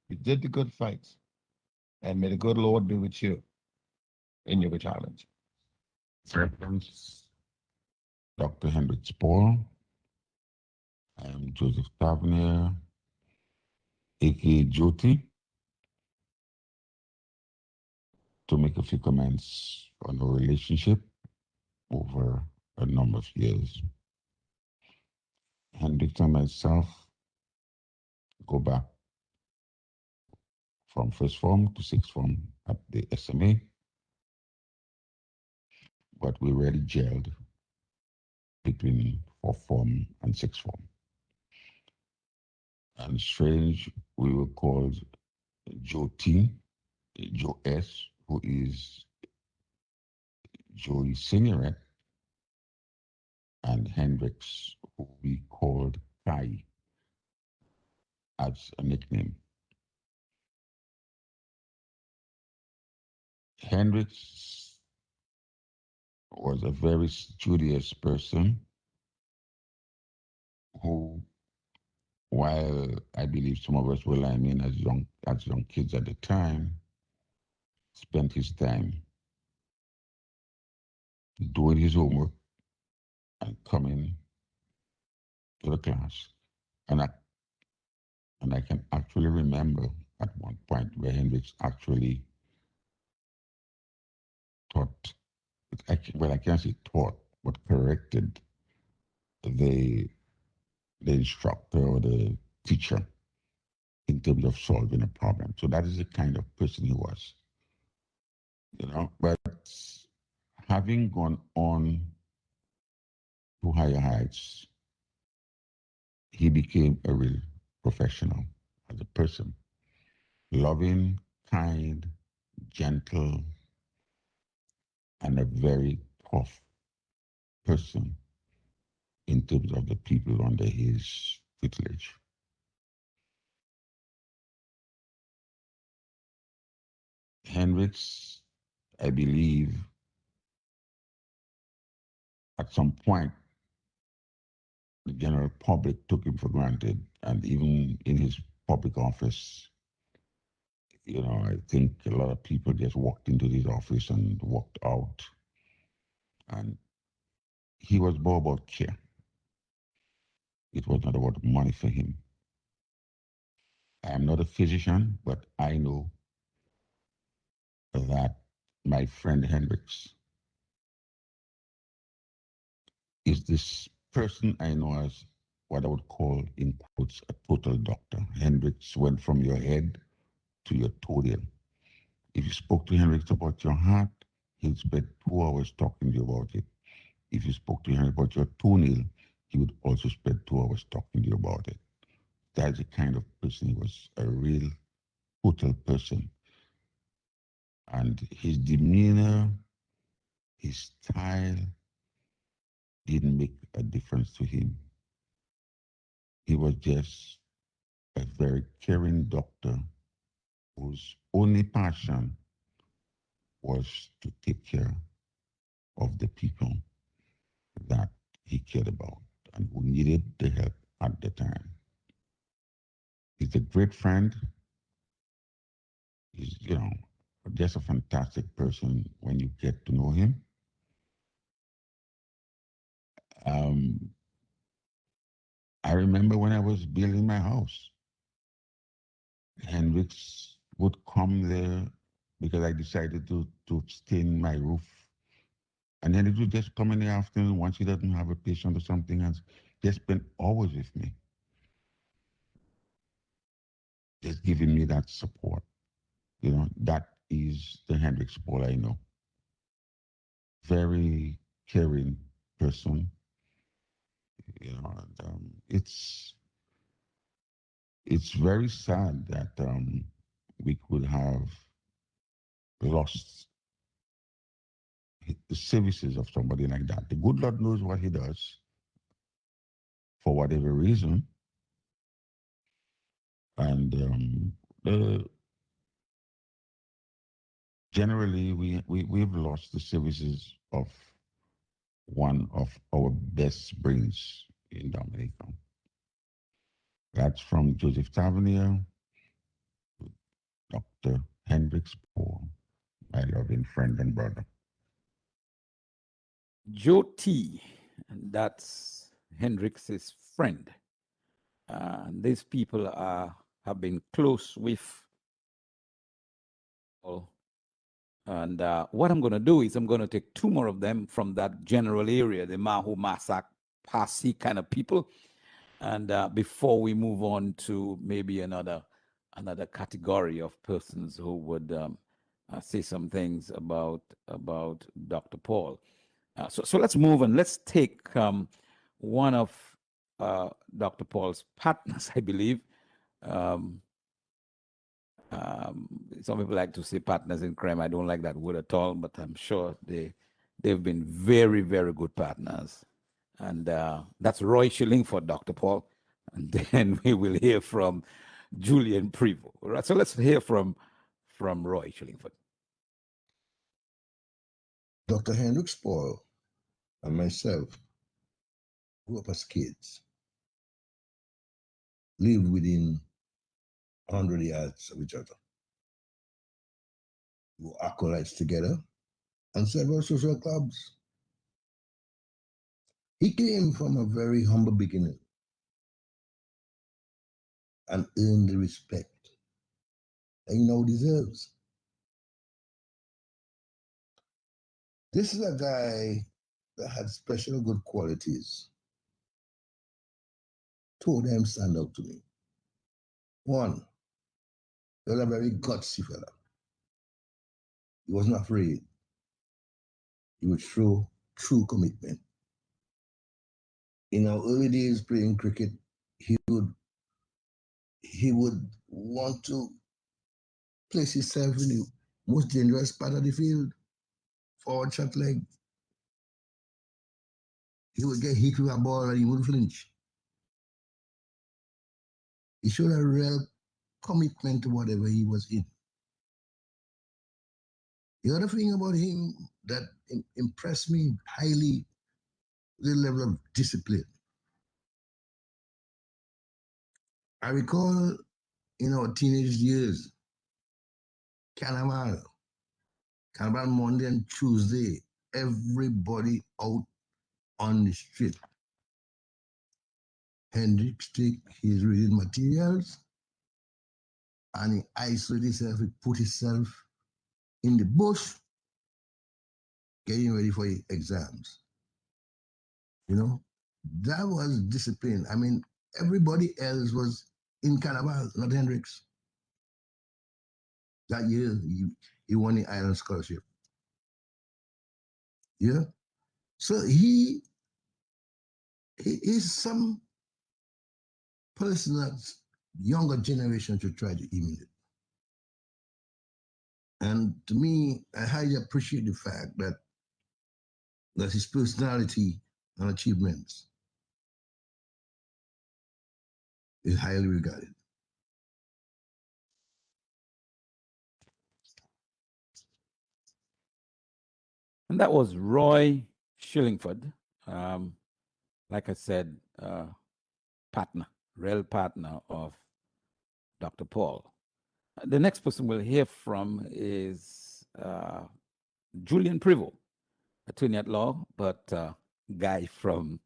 You did the good fights. And may the good Lord be with you in your retirement. Reference Dr. Hendricks Paul. I am Joseph Tavernier, aka Jyoti, to make a few comments on our relationship over a number of years. Hendricks and myself go back from first form to sixth form at the SMA, but we really gelled between fourth form and sixth form. And strange, we were called Joe T, Joe S, who is Joey Seniorette, and Hendricks, who we called Kai as a nickname. Hendricks was a very studious person who, while I believe some of us were linemen as young kids at the time, spent his time doing his homework and coming to the class. And I can actually remember at one point where Hendricks actually taught, I can't say taught, but corrected the instructor or the teacher in terms of solving a problem. So that is the kind of person he was, But having gone on to higher heights, he became a real professional as a person, loving, kind, gentle, and a very tough person in terms of the people under his tutelage. Hendricks, I believe, at some point, the general public took him for granted, and even in his public office, I think a lot of people just walked into his office and walked out, and he was more about care. It was not about money for him. I am not a physician, but I know that my friend Hendricks is this person I know as what I would call, in quotes, a total doctor. Hendricks went from your head to your toenail. If you spoke to Hendricks about your heart, he'd spend 2 hours talking to you about it. If you spoke to him about your toenail, he would also spend 2 hours talking to you about it. That's the kind of person he was, a real total person. And his demeanor, his style didn't make a difference to him. He was just a very caring doctor whose only passion was to take care of the people that he cared about and who needed the help at the time. He's a great friend. He's, just a fantastic person when you get to know him. I remember when I was building my house, Hendricks would come there because I decided to stain my roof. And then it would just come in the afternoon once he doesn't have a patient or something and just spend hours with me. just giving me that support. You know, that is the Hendricks Paul I know. Very caring person. You know, and, it's very sad that we could have lost the services of somebody like that. The good Lord knows what he does for whatever reason. And generally, we've lost the services of one of our best brains in Dominica. That's from Joseph Tavernier, Dr. Hendricks Paul, my loving friend and brother. Joe T, and that's Hendricks's friend. These people have been close with. And what I'm going to do is I'm going to take two more of them from that general area, the Maho Masak Pasi kind of people. And before we move on to maybe another category of persons who would say some things about Dr. Paul. So let's move on. Let's take one of Dr. Paul's partners, I believe. Some people like to say partners in crime. I don't like that word at all, but I'm sure they've been very, very good partners. And that's Roy Shillingford, Dr. Paul. And then we will hear from Julian Prevost. All right, so let's hear from Roy Shillingford. Dr. Hendricks Paul and myself grew up as kids, lived within 100 yards of each other. We were acolytes together and several social clubs. He came from a very humble beginning and earned the respect that he now deserves. This is a guy that had special good qualities. Two of them stand out to me. One, he was a very gutsy fella. He wasn't afraid. He would show true commitment. In our early days playing cricket, he would want to place himself in the most dangerous part of the field, forward shot leg. He would get hit with a ball and he wouldn't flinch. He showed a real commitment to whatever he was in. The other thing about him that impressed me highly, the level of discipline. I recall in our teenage years, Carnival Monday and Tuesday, everybody out on the street. Hendricks take his reading materials and he isolated himself, he put himself in the bush, getting ready for the exams. You know, that was discipline. I mean, everybody else was in Carnival, not Hendricks. That year, he won the Island Scholarship. Yeah. So he is some person that younger generation should try to emulate. And to me, I highly appreciate the fact that his personality and achievements is highly regarded. And that was Roy Shillingford. Like I said, partner, real partner of Dr. Paul. The next person we'll hear from is Julian Prevost, attorney at law, but guy from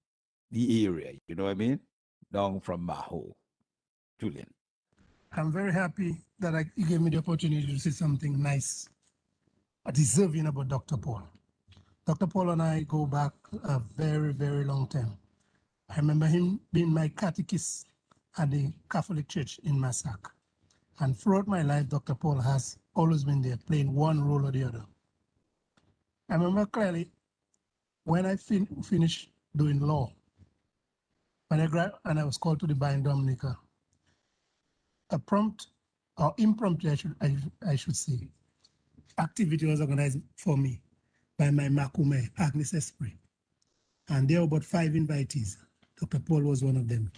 the area, you know what I mean? Down from Maho. Julian. I'm very happy that you gave me the opportunity to say something nice, deserving about Dr. Paul. Dr. Paul and I go back a very, very long time. I remember him being my catechist at the Catholic Church in Massac. And throughout my life, Dr. Paul has always been there, playing one role or the other. I remember clearly when I finished doing law, when I was called to the bar in Dominica, a prompt or impromptu, I should say, activity was organized for me by my Makume, Agnes Esprit. And there were about 5 invitees. Dr. Paul was one of them.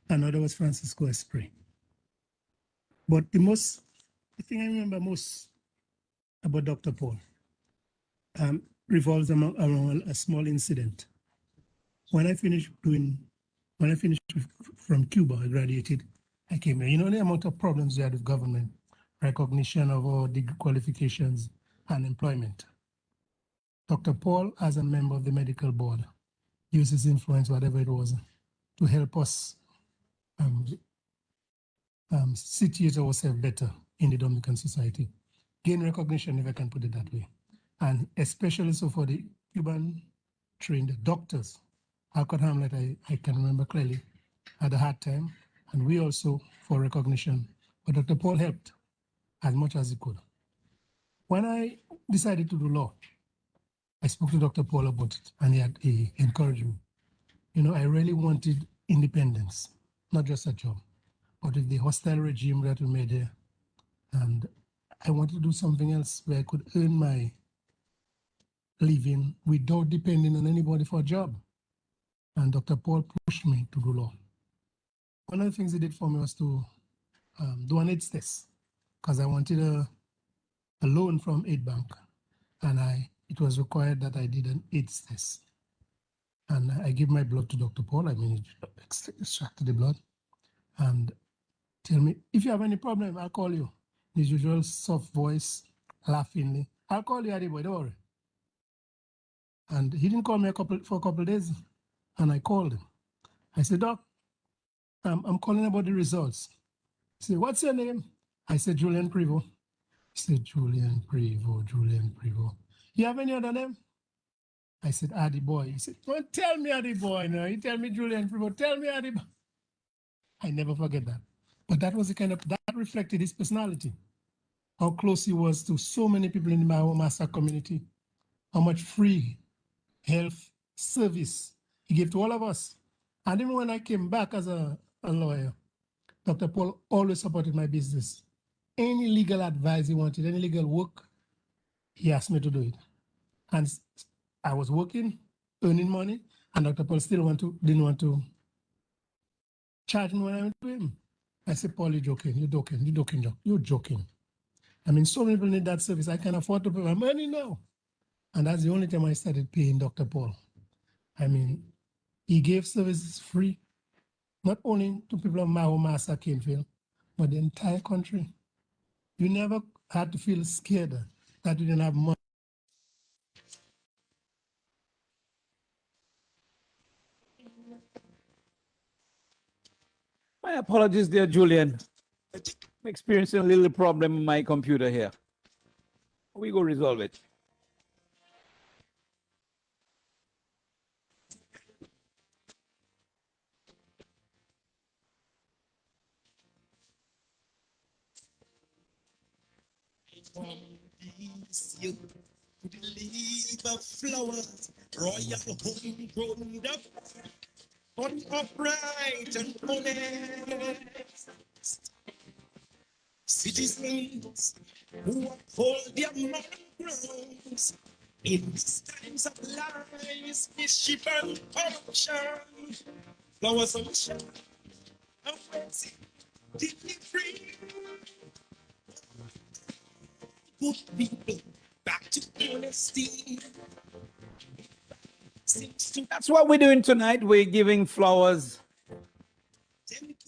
Another was Francisco Esprit. But the thing I remember most about Dr. Paul revolves around a small incident. When I finished from Cuba, I graduated, I came here. You know the amount of problems we had with government, recognition of our degree qualifications and employment. Dr. Paul, as a member of the medical board, used his influence, whatever it was, to help us situate ourselves better in the Dominican society. Gain recognition, if I can put it that way. And especially so for the Cuban trained doctors. Alcott Hamlet, I can remember clearly, had a hard time, and we also for recognition. But Dr. Paul helped as much as he could. When I decided to do law, I spoke to Dr. Paul about it, and he encouraged me. You know, I really wanted independence, not just a job, but with the hostile regime that we made there. And I wanted to do something else where I could earn my living without depending on anybody for a job. And Dr. Paul pushed me to do law. One of the things he did for me was to do an AIDS test, because I wanted a loan from Aid Bank, and it was required that I did an AIDS test. And I give my blood to Dr. Paul. I mean, extracted the blood, and tell me, if you have any problem, I'll call you. His usual soft voice, laughingly, I'll call you, Adi boy, don't worry. And he didn't call me for a couple of days, and I called him. I said, Doc, I'm calling about the results. He said, what's your name? I said, Julian Prevo. He said, Julian Prevo. You have any other name? I said, Adi boy. He said, don't tell me Adi boy. No, you tell me Julian Prevo. Tell me Adi boy. I never forget that. But that was that reflected his personality. How close he was to so many people in the Mahomasa community. How much free health service he gave to all of us. And even when I came back as a lawyer, Dr. Paul always supported my business. Any legal advice he wanted, any legal work, he asked me to do it. And I was working, earning money, and Dr. Paul still didn't want to charge me when I went to him. I said, Paul, you're joking. I mean, so many people need that service. I can afford to pay my money now. And that's the only time I started paying Dr. Paul. I mean, he gave services free, not only to people of Mahomasa, Canfield, but the entire country. You never had to feel scared that you didn't have money. My apologies, dear Julian. I'm experiencing a little problem in my computer here. We go resolve it. You deliver flowers, royal homegrown up, upright and honest. Citizens who uphold their moral grounds in times of lies, mischief, and corruption. Flowers of shine, of mercy, dignity. Good people, back to honesty. That's what we're doing tonight. We're giving flowers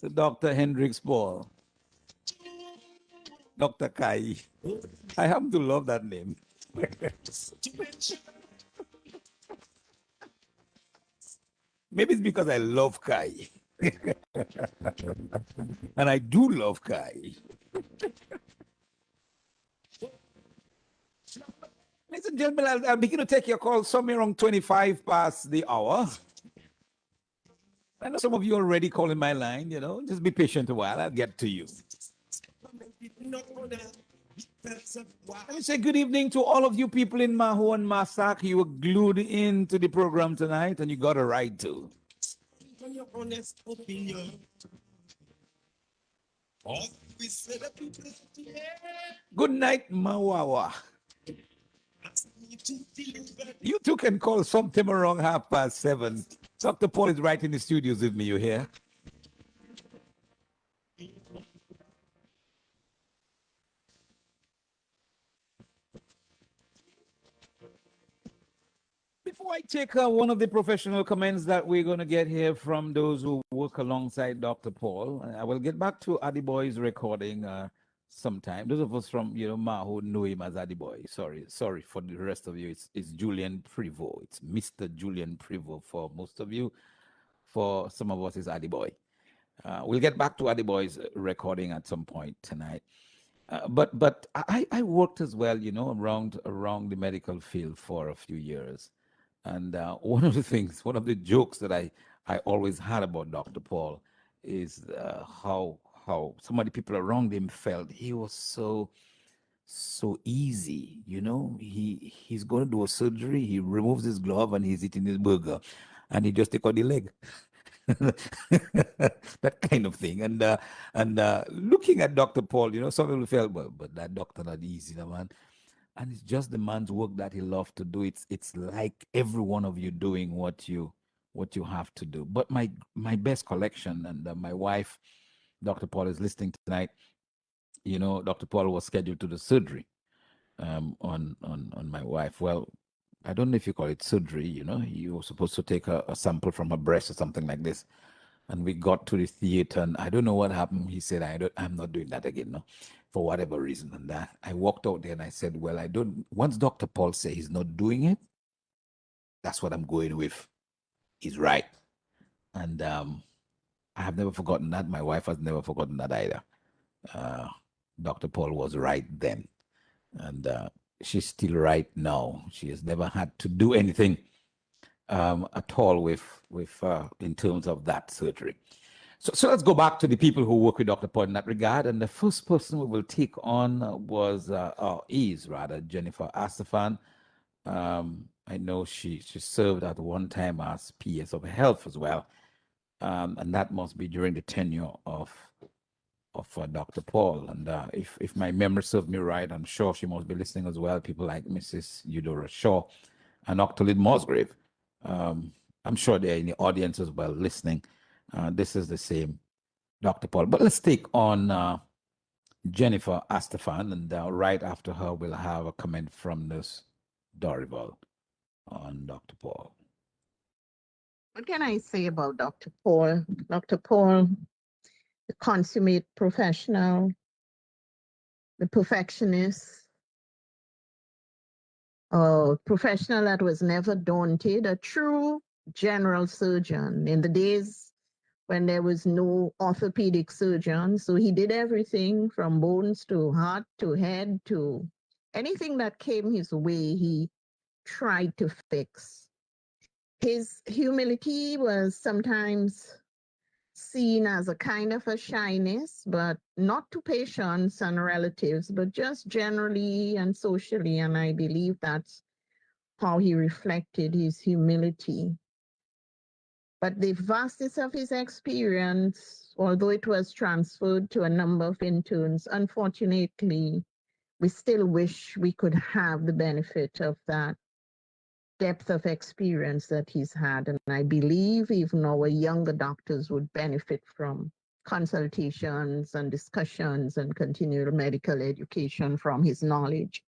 to Dr. Hendricks Paul. Dr. Kai. I happen to love that name. Maybe it's because I love Kai. And I do love Kai. Ladies and gentlemen, I'll begin to take your call somewhere around 25 past the hour. I know some of you are already calling my line, you know. Just be patient a while. I'll get to you. Let me say good evening to all of you people in Maho and Masak. You were glued into the program tonight and you got a right to. Good night, Mawawa. You two can call sometime around 7:30. Dr. Paul is right in the studios with me, you hear? Before I take one of the professional comments that we're going to get here from those who work alongside Dr. Paul, I will get back to Addy Boy's recording sometime. Those of us from Maho know him as Addy Boy. Sorry for the rest of you. It's Julian Privot. It's Mr. Julian Privot for most of you. For some of us, it's Addy Boy. We'll get back to Addy Boy's recording at some point tonight. But I worked as well, around the medical field for a few years. And one of the jokes that I always had about Dr. Paul is how some of the people around him felt he was so easy. He's going to do a surgery, he removes his glove and he's eating his burger, and he just take out the leg. That kind of thing. And looking at Dr. Paul, some people felt, well, but that doctor not easy, man. And it's just the man's work that he loved to do. It's like every one of you doing what you have to do. But my best collection, and my wife, Dr. Paul, is listening tonight. Dr. Paul was scheduled to the surgery on my wife. Well, I don't know if you call it surgery. You were supposed to take a sample from her breast or something like this. And we got to the theater, and I don't know what happened. He said, I'm not doing that again, no, for whatever reason. And that I walked out there and I said, well, once Dr. Paul said he's not doing it, that's what I'm going with. He's right. And I have never forgotten that. My wife has never forgotten that either. Dr. Paul was right then. And she's still right now. She has never had to do anything at all with in terms of that surgery. So let's go back to the people who work with Dr. Paul in that regard. And the first person we will take on is Jennifer Astafan. I know she served at one time as PS of Health as well. And that must be during the tenure of Dr. Paul. And if my memory serves me right, I'm sure she must be listening as well. People like Mrs. Eudora Shaw and Dr. Lynn Musgrave. I'm sure they're in the audience as well listening. This is the same Dr. Paul. But let's take on Jennifer Astafan, and right after her, we'll have a comment from Nurse Dorival on Dr. Paul. What can I say about Dr. Paul? Dr. Paul, the consummate professional, the perfectionist, a professional that was never daunted, a true general surgeon in the days when there was no orthopedic surgeon. So he did everything from bones to heart to head to anything that came his way, he tried to fix. His humility was sometimes seen as a kind of a shyness, but not to patients and relatives, but just generally and socially. And I believe that's how he reflected his humility. But the vastness of his experience, although it was transferred to a number of interns, unfortunately, we still wish we could have the benefit of that depth of experience that he's had. And I believe even our younger doctors would benefit from consultations and discussions and continual medical education from his knowledge.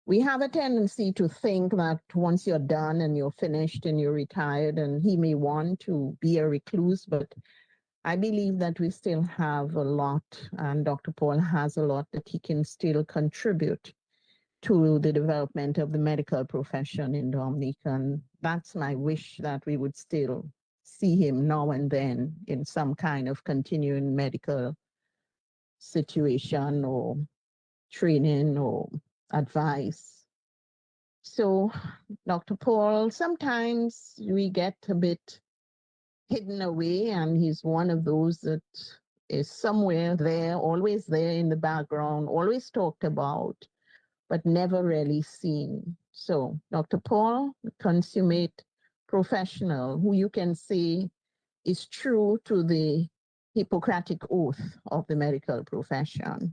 We have a tendency to think that once you're done and you're finished and you're retired, and he may want to be a recluse, but I believe that we still have a lot, and Dr. Paul has a lot that he can still contribute to the development of the medical profession in Dominica. And that's my wish, that we would still see him now and then in some kind of continuing medical situation or training or advice. So, Dr. Paul, sometimes we get a bit hidden away, and he's one of those that is somewhere there, always there in the background, always talked about, but never really seen. So Dr. Paul, the consummate professional who you can say is true to the Hippocratic oath of the medical profession.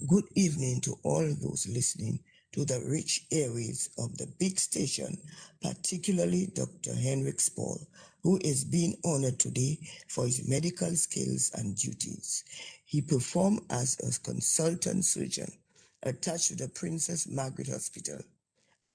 Good evening to all those listening to the rich airwaves of the big station, particularly Dr. Hendricks Paul, who is being honored today for his medical skills and duties. He performed as a consultant surgeon attached to the Princess Margaret Hospital.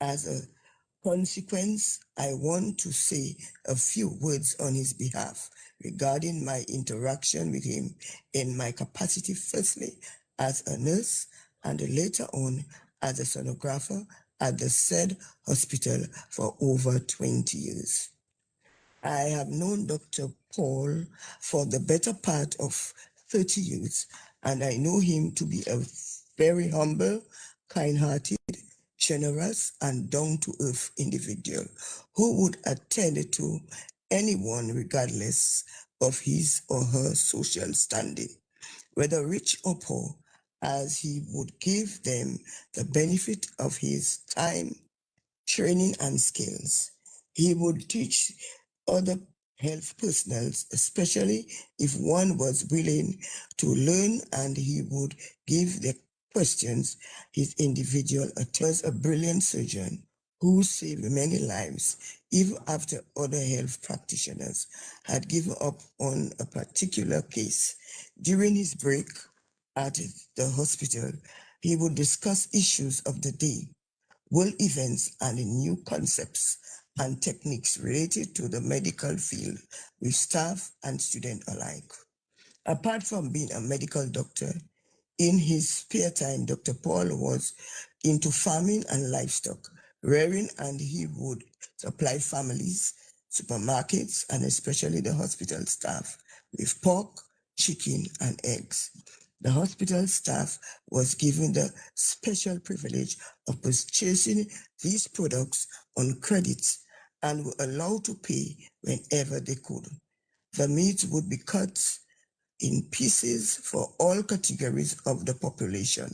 As a consequence, I want to say a few words on his behalf regarding my interaction with him in my capacity, firstly, as a nurse and later on as a sonographer at the said hospital for over 20 years. I have known Dr. Paul for the better part of 30 years, and I know him to be a very humble, kind-hearted, generous, and down-to-earth individual who would attend to anyone regardless of his or her social standing, whether rich or poor, as he would give them the benefit of his time, training, and skills. He would teach other health personnel, especially if one was willing to learn, and he would give the questions his individual attorney. A brilliant surgeon who saved many lives even after other health practitioners had given up on a particular case. During his break at the hospital, he would discuss issues of the day, world events, and new concepts and techniques related to the medical field with staff and students alike. Apart from being a medical doctor, in his spare time, Dr. Paul was into farming and livestock, rearing, and he would supply families, supermarkets, and especially the hospital staff with pork, chicken, and eggs. The hospital staff was given the special privilege of purchasing these products on credit and were allowed to pay whenever they could. The meat would be cut in pieces for all categories of the population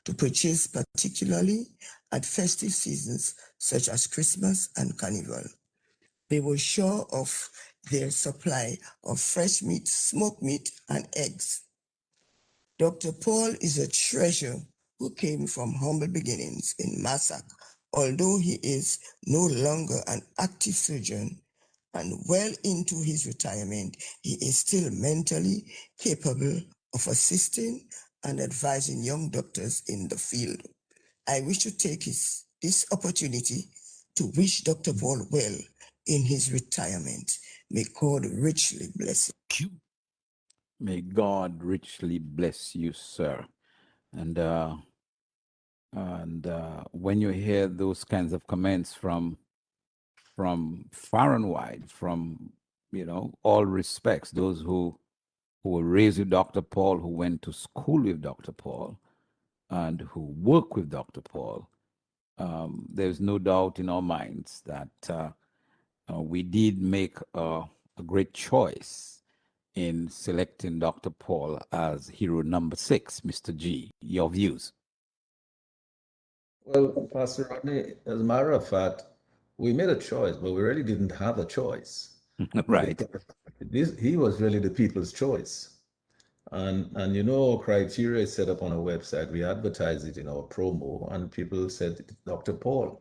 to purchase, particularly at festive seasons such as Christmas and Carnival. They were sure of their supply of fresh meat, smoked meat, and eggs. Dr. Paul is a treasure who came from humble beginnings in Massac. Although he is no longer an active surgeon and well into his retirement, he is still mentally capable of assisting and advising young doctors in the field. I wish to take this opportunity to wish Dr. Paul well in his retirement. May God richly bless him. May God richly bless you, sir. And when you hear those kinds of comments from far and wide, from all respects, those who were raised with Dr. Paul, who went to school with Dr. Paul, and who work with Dr. Paul, there's no doubt in our minds that we did make a great choice in selecting Dr. Paul as hero number 6. Mr. G, your views? Well, Pastor Rodney, as a matter of fact, we made a choice, but we really didn't have a choice. Right. He was really the people's choice. And criteria is set up on our website. We advertise it in our promo, and people said, Dr. Paul.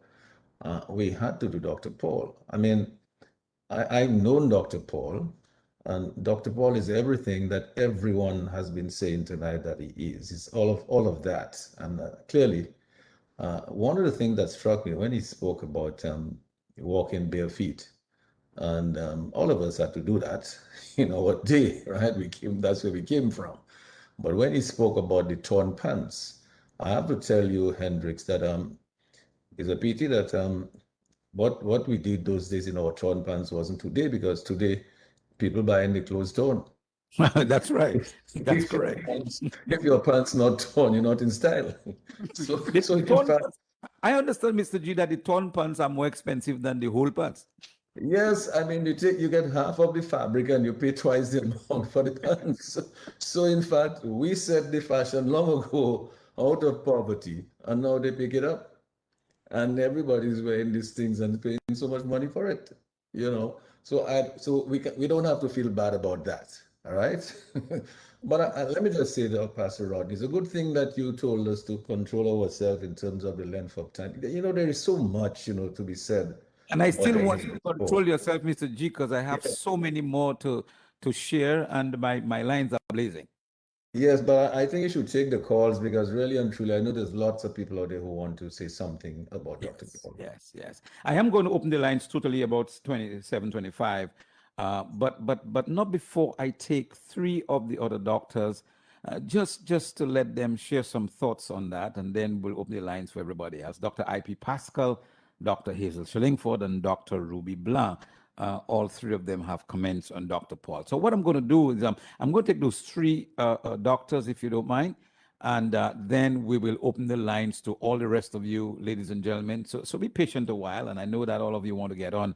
We had to do Dr. Paul. I mean, I've known Dr. Paul, and Dr. Paul is everything that everyone has been saying tonight that he is. It's all of that. And clearly, one of the things that struck me when he spoke about walking bare feet, and all of us had to do that, what day, right? That's where we came from. But when he spoke about the torn pants, I have to tell you, Hendricks, that it's a pity that what we did those days in our torn pants wasn't today, because today people buying the clothes torn. That's right. That's correct. If your pants not torn, you're not in style. So in fact, I understand, Mr. G, that the torn pants are more expensive than the whole pants. Yes, I mean, you get half of the fabric and you pay twice the amount for the pants. So in fact, we set the fashion long ago out of poverty, and now they pick it up, and everybody's wearing these things and paying so much money for it. You know, so we don't have to feel bad about that. All right. But let me just say that, Pastor Rodney, it's a good thing that you told us to control ourselves in terms of the length of time. You know, there is so much, to be said And I about still want the you to control yourself, Mr. G, because I have so many more to share, and my lines are blazing. Yes, but I think you should take the calls because really and truly, I know there's lots of people out there who want to say something about Dr. Yes, Paul. yes. I am going to open the lines totally about 27, 25, but not before I take three of the other doctors, just to let them share some thoughts on that, and then we'll open the lines for everybody else. Dr. I.P. Pascal, Dr. Hazel Schillingford, and Dr. Ruby Blanc. All three of them have comments on Dr. Paul. So what I'm going to do is I'm going to take those three doctors, if you don't mind, and then we will open the lines to all the rest of you, ladies and gentlemen. So be patient a while, and I know that all of you want to get on.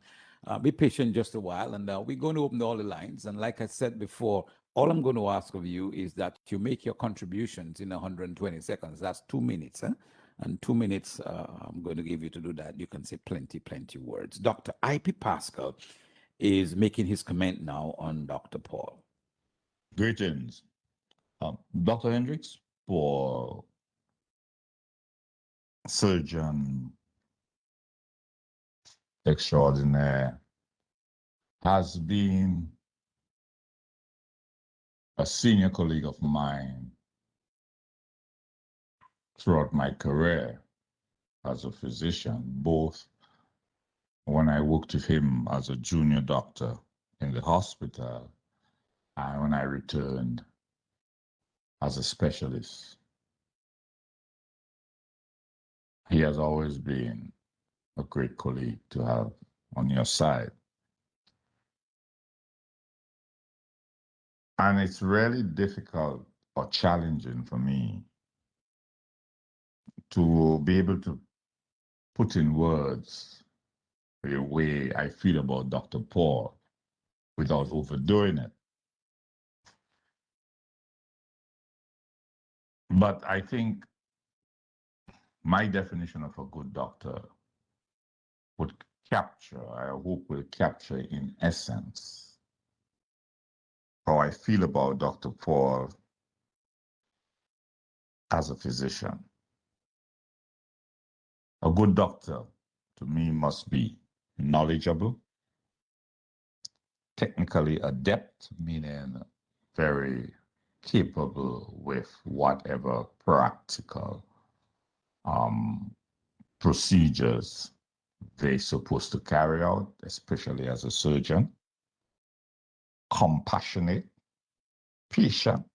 Be patient just a while, and we're going to open all the lines. And like I said before, all I'm going to ask of you is that you make your contributions in 120 seconds. That's 2 minutes, huh? And 2 minutes, I'm going to give you to do that. You can say plenty words. Dr. I.P. Pascal is making his comment now on Dr. Paul. Greetings. Dr. Hendricks, for surgeon extraordinaire, has been a senior colleague of mine throughout my career as a physician, both when I worked with him as a junior doctor in the hospital and when I returned as a specialist. He has always been a great colleague to have on your side. And it's really difficult or challenging for me to be able to put in words the way I feel about Dr. Paul without overdoing it. But I think my definition of a good doctor would capture, I hope will capture in essence, how I feel about Dr. Paul as a physician. A good doctor, to me, must be knowledgeable, technically adept, meaning very capable with whatever practical procedures they're supposed to carry out, especially as a surgeon. Compassionate, patient,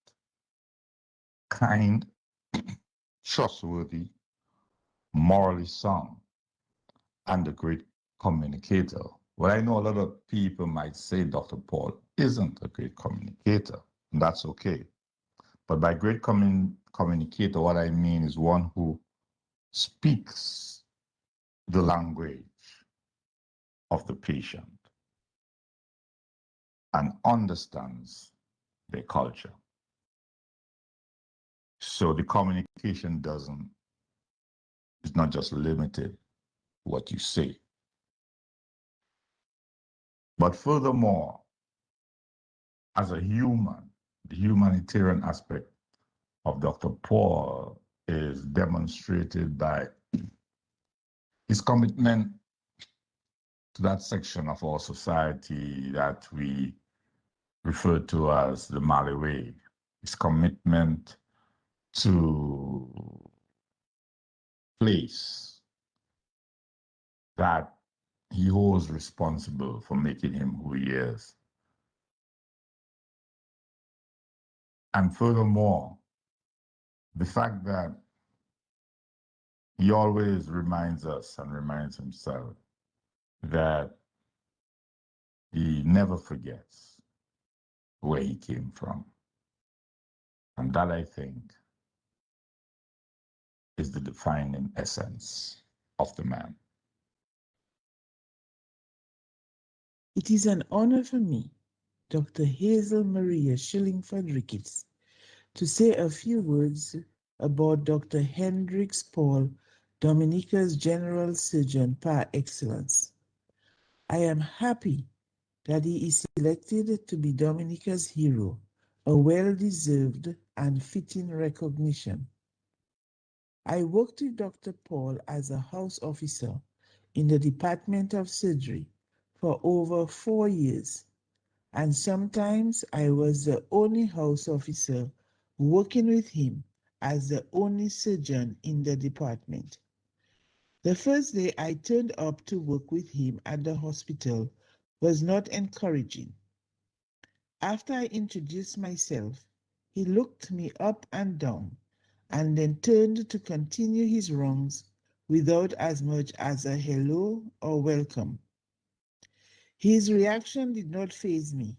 kind, trustworthy, morally sound, and a great communicator. Well, I know a lot of people might say Dr. Paul isn't a great communicator, and that's okay. But by great communicator, what I mean is one who speaks the language of the patient and understands their culture. So the communication is not just limited to what you say. But furthermore, as a human, the humanitarian aspect of Dr. Paul is demonstrated by his commitment to that section of our society that we refer to as the Mali Way, his commitment to place that he holds responsible for making him who he is. And furthermore, the fact that he always reminds us and reminds himself that he never forgets where he came from. And that, I think, is the defining essence of the man. It is an honor for me, Dr. Hazel Maria Shillingford Ricketts, to say a few words about Dr. Hendricks Paul, Dominica's General Surgeon par excellence. I am happy that he is selected to be Dominica's hero, a well-deserved and fitting recognition. I worked with Dr. Paul as a house officer in the Department of Surgery for over 4 years, and sometimes I was the only house officer working with him as the only surgeon in the department. The first day I turned up to work with him at the hospital was not encouraging. After I introduced myself, he looked me up and down and then turned to continue his rounds without as much as a hello or welcome. His reaction did not faze me,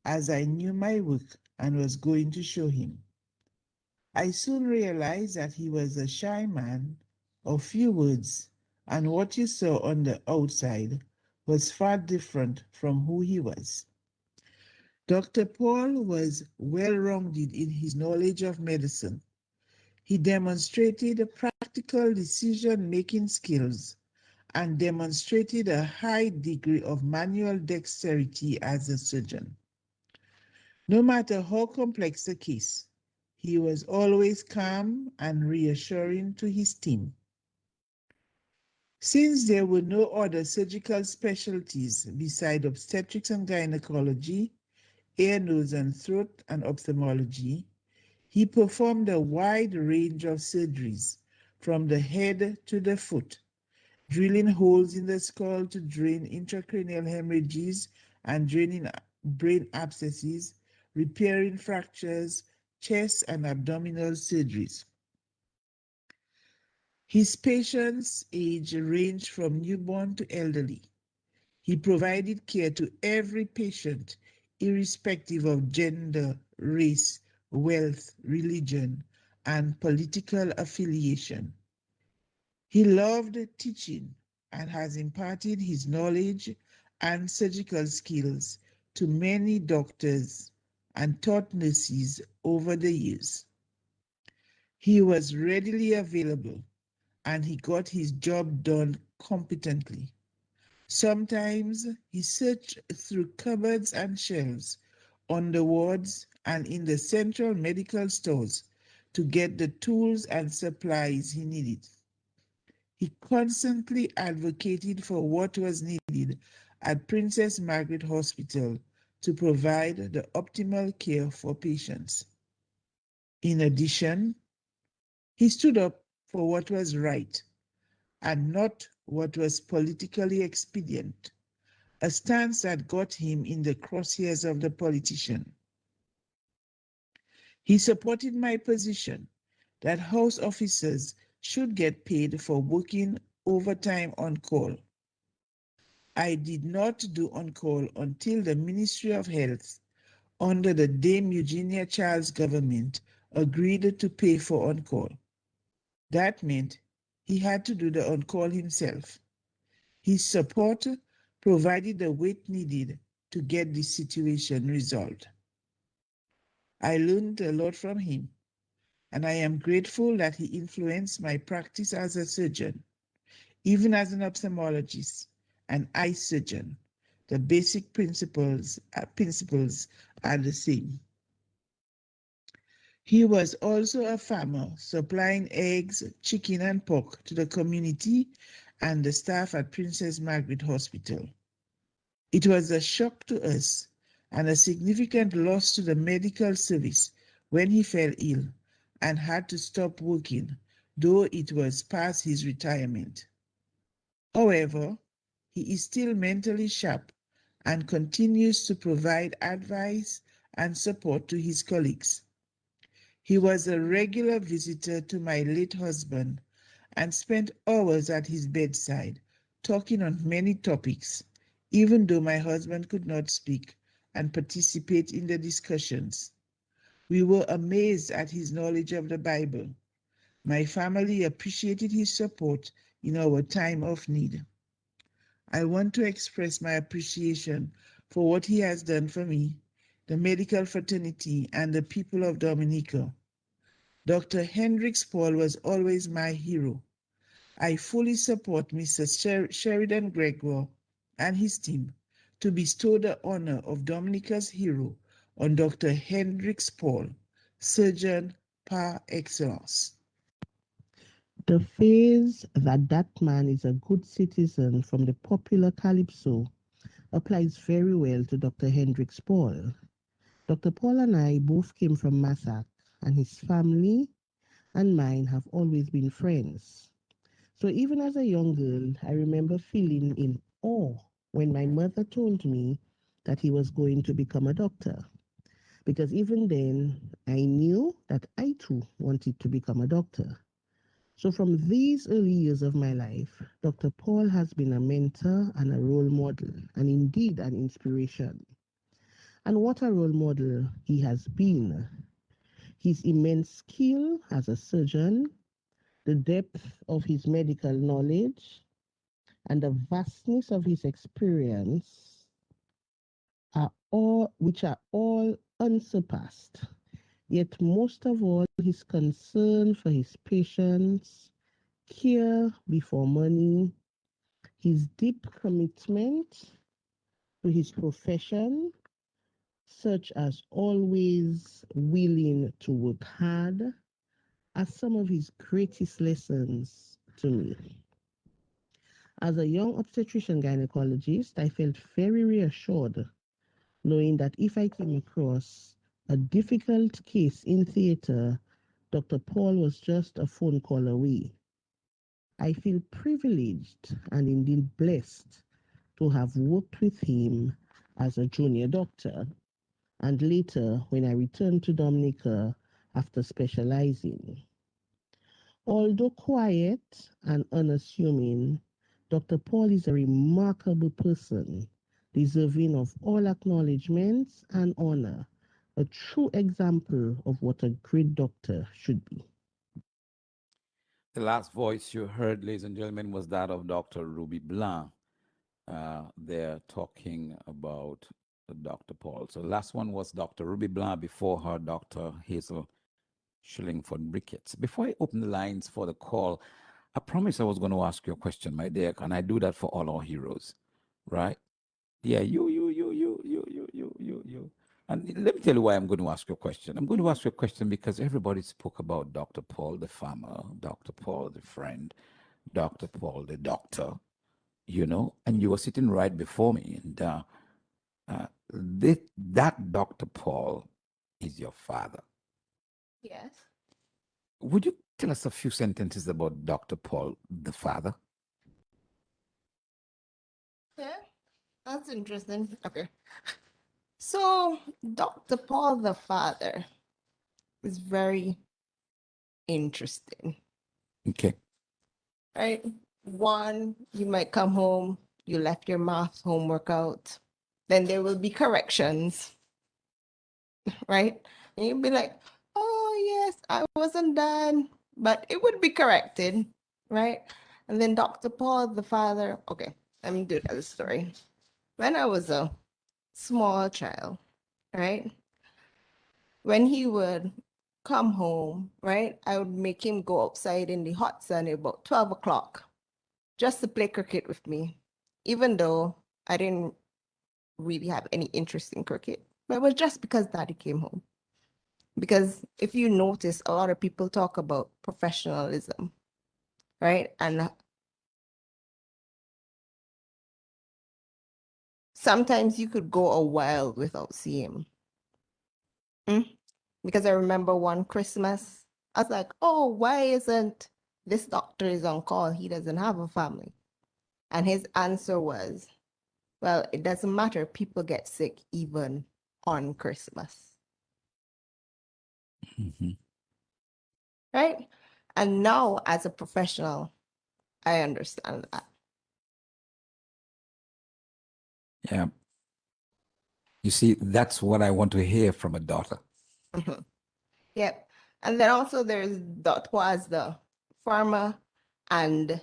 as I knew my work and was going to show him. I soon realized that he was a shy man of few words, and what you saw on the outside was far different from who he was. Dr. Paul was well-rounded in his knowledge of medicine. He demonstrated practical decision-making skills and demonstrated a high degree of manual dexterity as a surgeon. No matter how complex the case, he was always calm and reassuring to his team. Since there were no other surgical specialties beside obstetrics and gynecology, ear, nose, and throat, and ophthalmology, he performed a wide range of surgeries from the head to the foot, drilling holes in the skull to drain intracranial hemorrhages and draining brain abscesses, repairing fractures, chest and abdominal surgeries. His patients' age ranged from newborn to elderly. He provided care to every patient, irrespective of gender, race, wealth, religion, and political affiliation. He loved teaching and has imparted his knowledge and surgical skills to many doctors and taught nurses over the years. He was readily available and he got his job done competently. Sometimes he searched through cupboards and shelves on the wards and in the central medical stores to get the tools and supplies he needed. He constantly advocated for what was needed at Princess Margaret Hospital to provide the optimal care for patients. In addition, he stood up for what was right and not what was politically expedient, a stance that got him in the crosshairs of the politician. He supported my position that house officers should get paid for working overtime on call. I did not do on call until the Ministry of Health, under the Dame Eugenia Child's government, agreed to pay for on call. That meant he had to do the on call himself. His support provided the weight needed to get the situation resolved. I learned a lot from him, and I am grateful that he influenced my practice as a surgeon. Even as an ophthalmologist and eye surgeon, the basic principles are the same. He was also a farmer, supplying eggs, chicken, and pork to the community and the staff at Princess Margaret Hospital. It was a shock to us and a significant loss to the medical service when he fell ill and had to stop working, though it was past his retirement. However, he is still mentally sharp and continues to provide advice and support to his colleagues. He was a regular visitor to my late husband and spent hours at his bedside, talking on many topics, even though my husband could not speak and participate in the discussions. We were amazed at his knowledge of the Bible. My family appreciated his support in our time of need. I want to express my appreciation for what he has done for me, the medical fraternity, and the people of Dominica. Dr. Hendricks Paul was always my hero. I fully support Mr. Sheridan Gregoire and his team to bestow the honor of Dominica's hero on Dr. Hendricks Paul, surgeon par excellence. The phrase that man is a good citizen from the popular calypso applies very well to Dr. Hendricks Paul. Dr. Paul and I both came from Massac, and his family and mine have always been friends. So even as a young girl, I remember feeling in awe when my mother told me that he was going to become a doctor. Because even then, I knew that I too wanted to become a doctor. So from these early years of my life, Dr. Paul has been a mentor and a role model, and indeed an inspiration. And what a role model he has been. His immense skill as a surgeon, the depth of his medical knowledge, and the vastness of his experience are all unsurpassed. Yet most of all, his concern for his patients, care before money, his deep commitment to his profession, such as always willing to work hard, are some of his greatest lessons to me. As a young obstetrician gynecologist, I felt very reassured knowing that if I came across a difficult case in theater, Dr. Paul was just a phone call away. I feel privileged and indeed blessed to have worked with him as a junior doctor and later when I returned to Dominica after specializing. Although quiet and unassuming, Dr. Paul is a remarkable person, deserving of all acknowledgements and honor, a true example of what a great doctor should be. The last voice you heard, ladies and gentlemen, was that of Dr. Ruby Blanc. They're talking about Dr. Paul. So the last one was Dr. Ruby Blanc, before her, Dr. Hazel Shillingford Ricketts. Before I open the lines for the call, I promised I was going to ask you a question, my dear, and I do that for all our heroes, right? Yeah, you. And let me tell you why I'm going to ask you a question. I'm going to ask you a question because everybody spoke about Dr. Paul, the farmer, Dr. Paul, the friend, Dr. Paul, the doctor, and you were sitting right before me. And that Dr. Paul is your father. Yes. Would you tell us a few sentences about Dr. Paul, the father? Yeah, that's interesting. Okay. So, Dr. Paul the father is very interesting, Okay. right? One, you might come home, you left your math homework out, then there will be corrections, right? And you'll be like, oh, yes, I wasn't done, but it would be corrected, right? And then Dr. Paul the father, okay, let me do that story. When I was a small child, right? When he would come home, right, I would make him go outside in the hot sun at about 12 o'clock just to play cricket with me, even though I didn't really have any interest in cricket. But it was just because daddy came home. Because if you notice, a lot of people talk about professionalism, right? And sometimes you could go a while without seeing him. Because I remember one Christmas, I was like, oh, why isn't this doctor is on call? He doesn't have a family. And his answer was, well, it doesn't matter. People get sick even on Christmas. Mm-hmm. Right? And now, as a professional, I understand that. Yeah. You see, that's what I want to hear from a daughter. Mhm. Yep. And then also there's Dot was the farmer and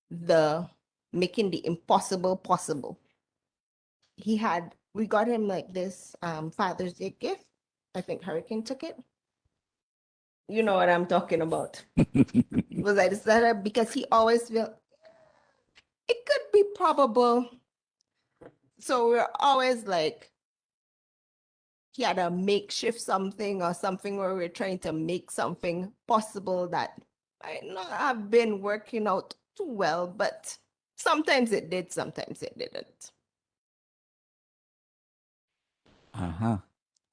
the making the impossible possible. We got him like this Father's Day gift. I think Hurricane took it. You know what I'm talking about. Was I decided because he always feel it could be probable. So we're always like, he had a makeshift something or something where we're trying to make something possible that might not have been working out too well, but sometimes it did, sometimes it didn't. Uh-huh.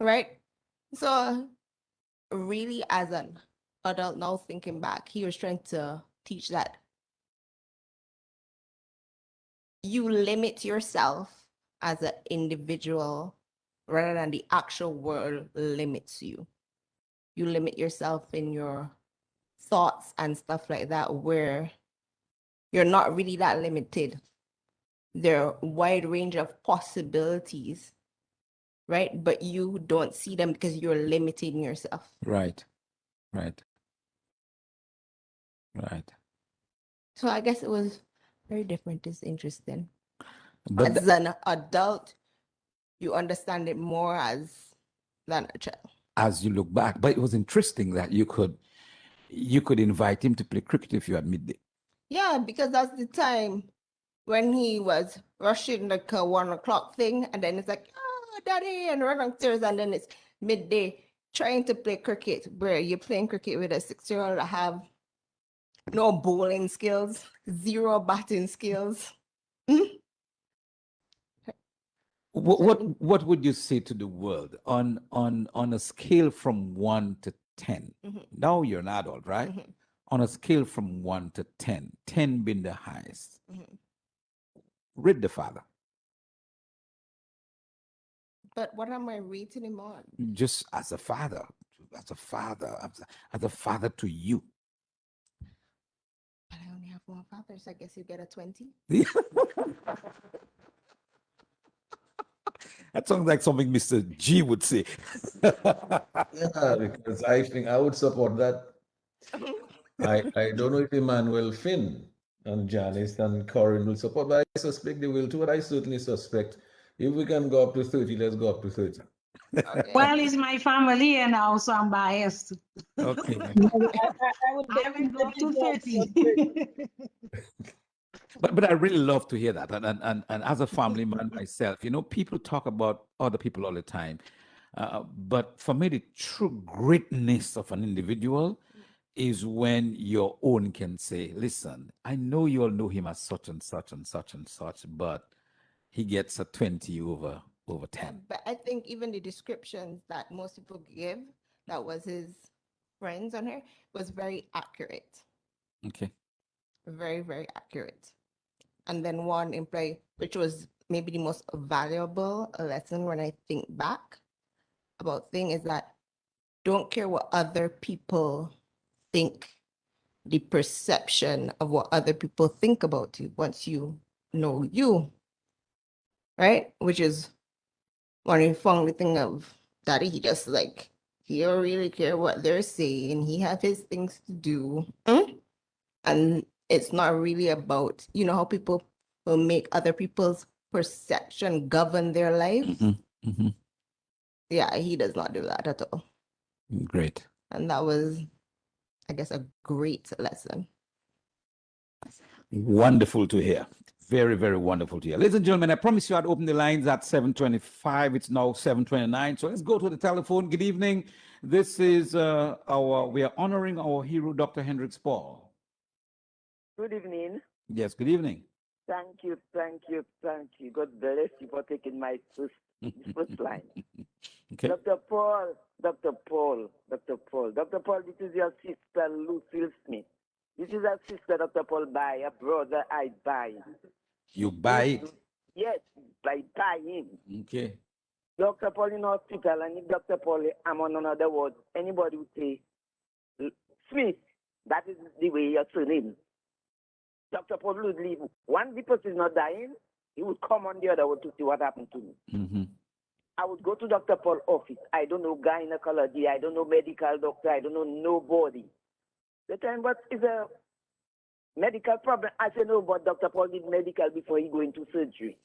Right? So really as an adult now thinking back, he was trying to teach that you limit yourself as an individual rather than the actual world limits you. You limit yourself in your thoughts and stuff like that, where you're not really that limited. There are a wide range of possibilities, right? But you don't see them because you're limiting yourself. Right. Right. Right. So I guess it was very different. It's interesting. But As an adult, you understand it more as than a child. as you look back, but it was interesting that you could invite him to play cricket if you had midday. Yeah, because that's the time when he was rushing like a 1 o'clock thing, and then it's like, oh, daddy, and run upstairs, and then it's midday trying to play cricket, where you're playing cricket with a 6-year-old that have no bowling skills, zero batting skills. What would you say to the world on a scale from 1 to 10? Mhm. Now you're an adult, right? Mhm. On a scale from 1 to 10, 10 being the highest. Mhm. Rate the father. But what am I rating him on? Just as a father, as a father to you. I only have one father, so I guess you get a 20. That sounds like something Mr. G would say. Yeah, because I think I would support that. I don't know if Emmanuel Finn and Janice and Corinne will support, but I suspect they will too. And I certainly suspect if we can go up to 30, let's go up to 30. Okay. Well, it's my family and also I'm biased. Okay. I would I will go up to definitely 30. But I really love to hear that. And as a family man myself, people talk about other people all the time. But for me, the true greatness of an individual is when your own can say, listen, I know you all know him as such and such and such and such, but he gets a 20 over 10. But I think even the descriptions that most people give, that was his friends on here, was very accurate. Okay. Very, very accurate. And then one employee, which was maybe the most valuable lesson when I think back about thing, is that don't care what other people think, the perception of what other people think about you once you know you, right? Which is one funny thing of daddy. He just like, he don't really care what they're saying. He have his things to do. And it's not really about, how people will make other people's perception govern their lives. Yeah, he does not do that at all. Great. And that was, I guess, a great lesson. Wonderful to hear. Very, very wonderful to hear. Ladies and gentlemen, I promised you I'd open the lines at 7:25. It's now 7:29. So let's go to the telephone. Good evening. This is we are honoring our hero, Dr. Hendricks Paul. Good evening. Yes, good evening. Thank you, thank you, thank you. God bless you for taking my first line. Okay. Dr. Paul, this is your sister, Lucille Smith. This is a sister, Dr. Paul, by a brother I buy. You buy it? Yes, by buying. Okay. Dr. Paul in hospital, and if Dr. Paul, I'm on another word, anybody would say, Smith, that is the way you're turning. Dr. Paul would leave. One, the person is not dying, he would come on the other one to see what happened to me. I would go to Dr. Paul's office. I don't know gynecology. I don't know medical doctor. I don't know nobody. The time, but medical problem. I said, no, but Dr. Paul did medical before he go into surgery.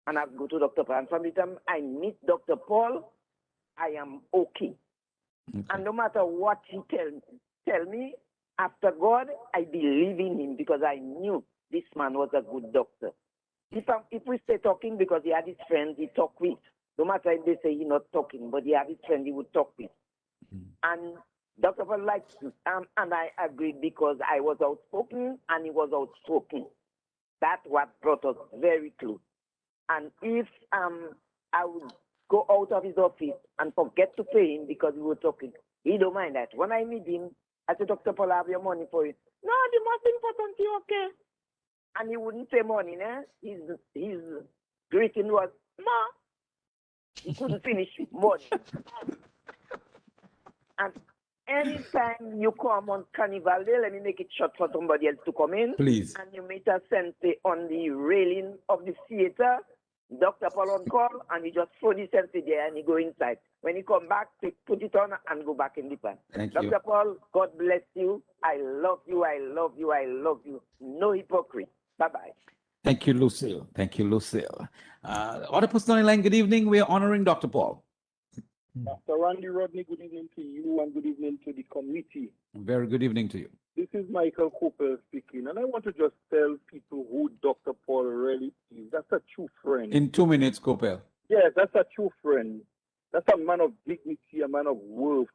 And I go to Dr. Paul. And from the time I meet Dr. Paul, I am okay. And no matter what he tell me, after God, I believe in him because I knew this man was a good doctor. If we stay talking because he had his friends he talk with, no matter if they say he's not talking, but he had his friend he would talk with. And Dr. Paul likes and I agreed because I was outspoken and he was outspoken. That's what brought us very close. And if I would go out of his office and forget to pay him because we were talking, he don't mind that. When I meet him, I said, Dr. Paul, I have your money for you. No, the most important thing, okay. And he wouldn't say money, né? His greeting was, no. He couldn't finish money. And anytime you come on Carnival Day, let me make it short for somebody else to come in. Please. And you meet a sensei on the railing of the theater, Dr. Paul on call, and he just throw the sensei there and he go inside. When he come back, put it on and go back in the pan. Thank Dr. you. Paul, God bless you. I love you, I love you, I love you. No hypocrisy. Bye-bye. Thank you, Lucille. Thank you, Lucille. Other person on the line, good evening. We are honoring Dr. Paul. Dr. Randy Rodney, good evening to you and good evening to the committee. Very good evening to you. This is Michael Cooper speaking, and I want to just tell people who Dr. Paul really is. That's a true friend. In 2 minutes, Copel. Yes, that's a true friend. That's a man of dignity, a man of worth,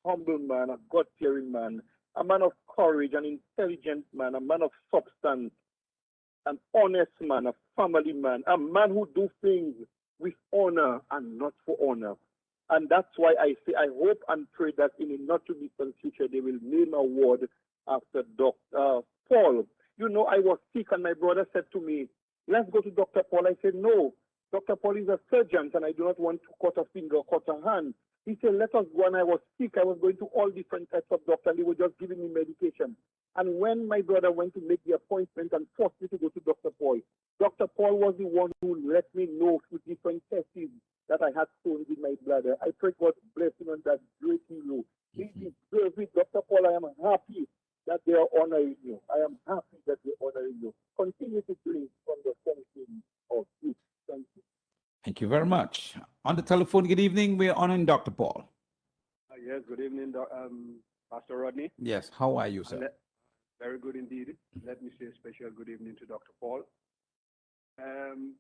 humble man, a God-fearing man, a man of courage, an intelligent man, a man of substance, an honest man, a family man, a man who do things with honor and not for honor. And that's why I say I hope and pray that in the not too distant future they will name a award after Dr. Paul. You know, I was sick and my brother said to me, let's go to Dr. Paul. I said, no, Dr. Paul is a surgeon and I do not want to cut a finger, cut a hand. He said, let us go. And I was sick. I was going to all different types of doctors. They were just giving me medication. And when my brother went to make the appointment and forced me to go to Dr. Paul was the one who let me know through different tests that I had stones in my bladder. I pray God bless him on that great hero. He deserves it. Dr. Paul, I am happy that they are honoring you. I am happy that they are honoring you. Continue to drink from the fountain of youth. Thank you. Thank you very much. On the telephone, good evening. We are honoring Dr. Paul. Yes, good evening, Pastor Rodney. Yes, how are you, sir? Very good indeed. Let me say a special good evening to Dr. Paul.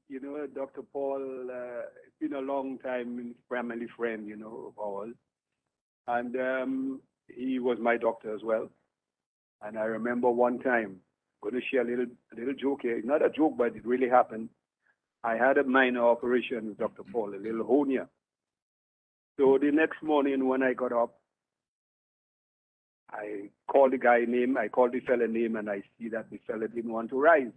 You know, Dr. Paul, it's been a long time family friend, you know, of ours. And he was my doctor as well. And I remember one time, I'm going to share a little joke here. It's not a joke, but it really happened. I had a minor operation with Dr. Paul, a little hernia. So the next morning when I got up, I called the guy name, I called the fella name, and I see that the fella didn't want to rise.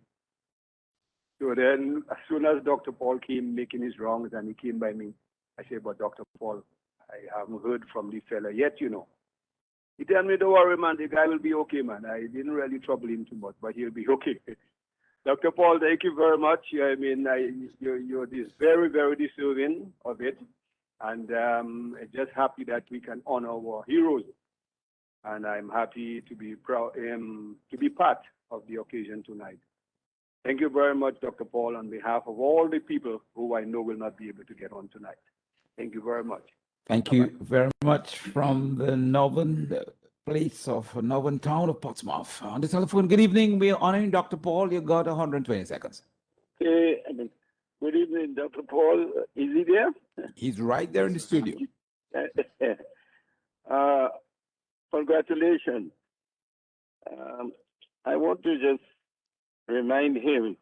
So then, as soon as Dr. Paul came making his rounds and he came by me, I said, but Dr. Paul, I haven't heard from the fella yet, you know. He told me, don't worry, man, the guy will be okay, man. I didn't really trouble him too much, but he'll be okay. Dr. Paul, thank you very much. I mean, you're very, very deserving of it. And I'm just happy that we can honor our heroes. And I'm happy to be proud to be part of the occasion tonight. Thank you very much, Dr. Paul, on behalf of all the people who I know will not be able to get on tonight. Thank you very much. Thank you very much from the northern place of northern town of Portsmouth. On the telephone, good evening. We are honoring Dr. Paul. You got 120 seconds. Hey, good evening, Dr. Paul. Is he there? He's right there in the studio. Congratulations. I want to just remind him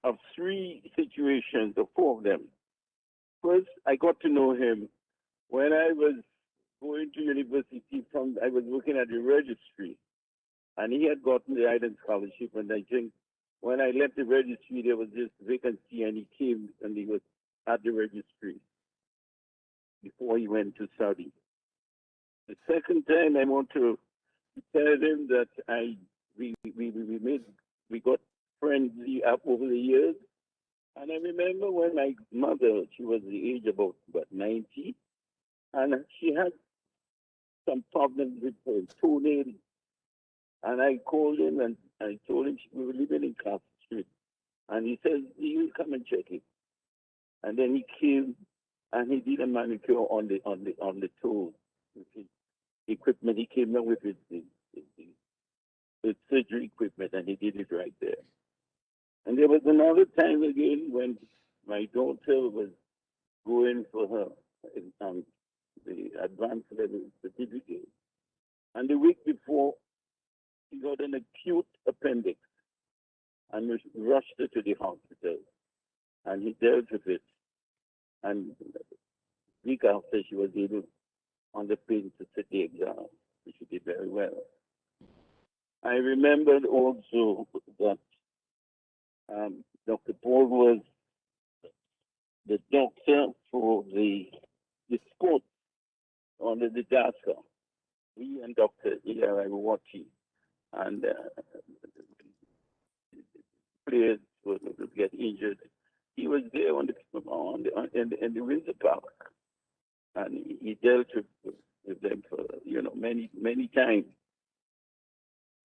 of 3 situations, or 4 of them. First, I got to know him when I was going to university. I was working at the registry, and he had gotten the Island Scholarship, and I think when I left the registry, there was this vacancy, and he came, and he was at the registry before he went to Saudi. The second time, I want to tell him that we got friendly up over the years. And I remember when my mother, she was the age about 90, and she had some problems with her toenail And I called him and I told him we were living in Castle Street. And he said, "You'll come and check it." And then he came and he did a manicure on the toes with his equipment. He came down with his surgery equipment and he did it right there. And there was another time again when my daughter was going for her the advanced level certificate. And the week before, she got an acute appendix and we rushed her to the hospital. And he dealt with it. And a week after, she was able, on the pin, to sit the exam, which she did very well. I remembered also that Dr. Paul was the doctor for the sports under the DASA. He and Dr. E.R.I. Wati and players would get injured. He was there in the Windsor Park, and he dealt with them for many times.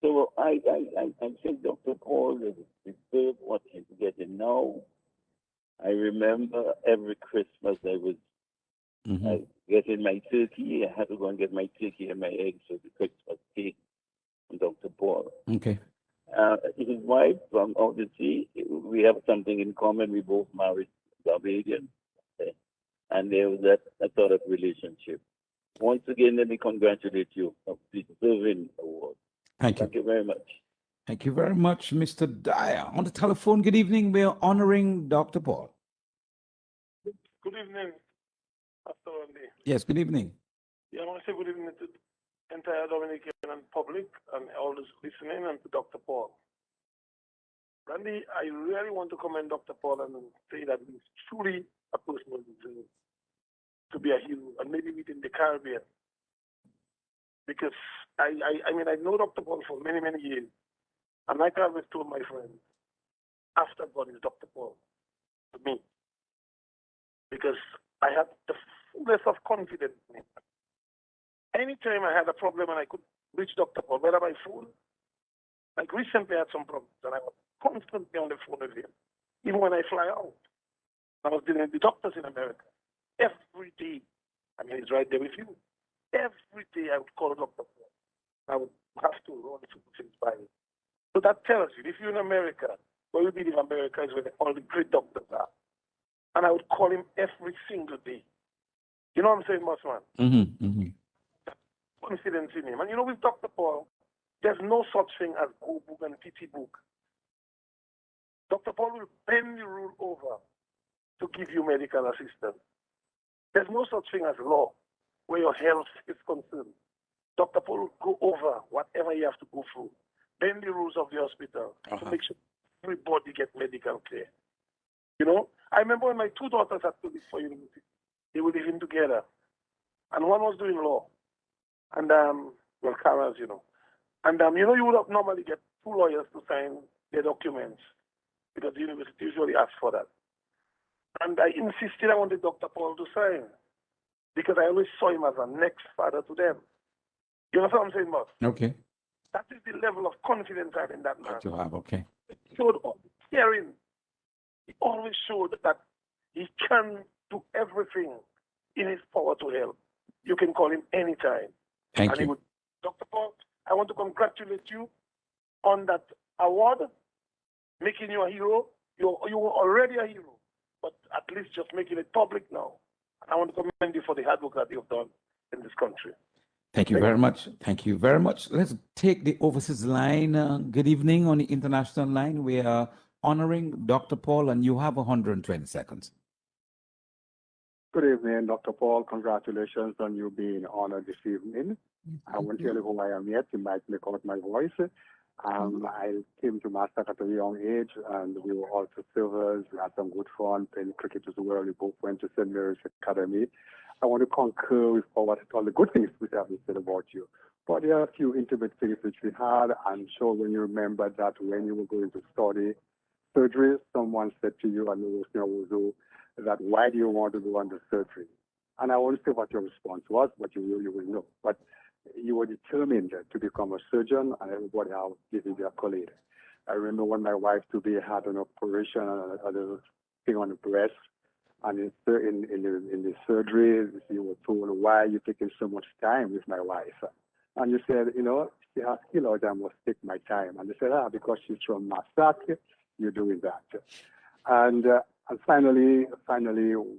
So I think Dr. Paul deserved what he's getting now. I remember every Christmas I was getting my turkey. I had to go and get my turkey and my eggs for the Christmas cake from Dr. Paul. Okay. His wife, obviously, we have something in common. We both married Barbadian. And there was that sort of relationship. Once again, let me congratulate you on the deserving award. Thank you. Thank you very much. Thank you very much, Mr. Dyer. On the telephone, good evening. We are honoring Dr. Paul. Good evening, Pastor Randy. Yes, good evening. Yeah, I want to say good evening to the entire Dominican public and all those listening, and to Dr. Paul. Randy, I really want to commend Dr. Paul and say that he's truly a person who deserves to be a hero, and maybe within the Caribbean. Because I know Dr. Paul for many, many years. And like I always told my friends, after God is Dr. Paul to me. Because I had the fullness of confidence in him. Anytime I had a problem and I could reach Dr. Paul, whether by phone, like recently I had some problems and I was constantly on the phone with him. Even when I fly out, I was dealing with the doctors in America. Every day, he's right there with you. Every day I would call Dr. Paul. I would have to run things by him. So that tells you, if you're in America, where we believe America is where all the great doctors are. And I would call him every single day. You know what I'm saying, Mossman? Confidence in him. And with Dr. Paul, there's no such thing as go book and pity book. Dr. Paul will bend the rule over to give you medical assistance. There's no such thing as law where your health is concerned. Dr. Paul will go over whatever you have to go through. Bend the rules of the hospital to make sure everybody gets medical care. I remember when my two daughters had to leave for university, they were living together. And one was doing law. And, Kara's, And, you would normally get two lawyers to sign their documents because the university usually asks for that. And I insisted I wanted Dr. Paul to sign because I always saw him as a next father to them. You know what I'm saying, Boss? Okay. That is the level of confidence I have in that man. To have, okay. It showed caring. He always showed that he can do everything in his power to help. You can call him anytime. Thank you. Dr. Paul, I want to congratulate you on that award, making you a hero. You were already a hero, but at least just making it public now. And I want to commend you for the hard work that you've done in this country. Thank you very much. Thank you very much. Let's take the overseas line. Good evening on the international line. We are honoring Dr. Paul, and you have 120 seconds. Good evening, Dr. Paul. Congratulations on you being honored this evening. I won't tell you who I am yet. You might make out my voice. I came to Master at a young age, and we were also servers. We had some good fun playing cricket as well. We both went to St. Mary's Academy. I want to concur with all the good things which have been said about you. But there are a few intimate things which we had. I'm sure when you remember that when you were going to study surgery, someone said to you, and it was that why do you want to go under surgery? And I won't say what your response was, but you will know. But you were determined to become a surgeon, and everybody else gave you their accolade. I remember when my wife today had an operation and a thing on the breast, and in the surgery, you were told, why are you taking so much time with my wife? And you said, you know, she has keloids, I must take my time. And they said, because she's from Massac, you're doing that. And finally,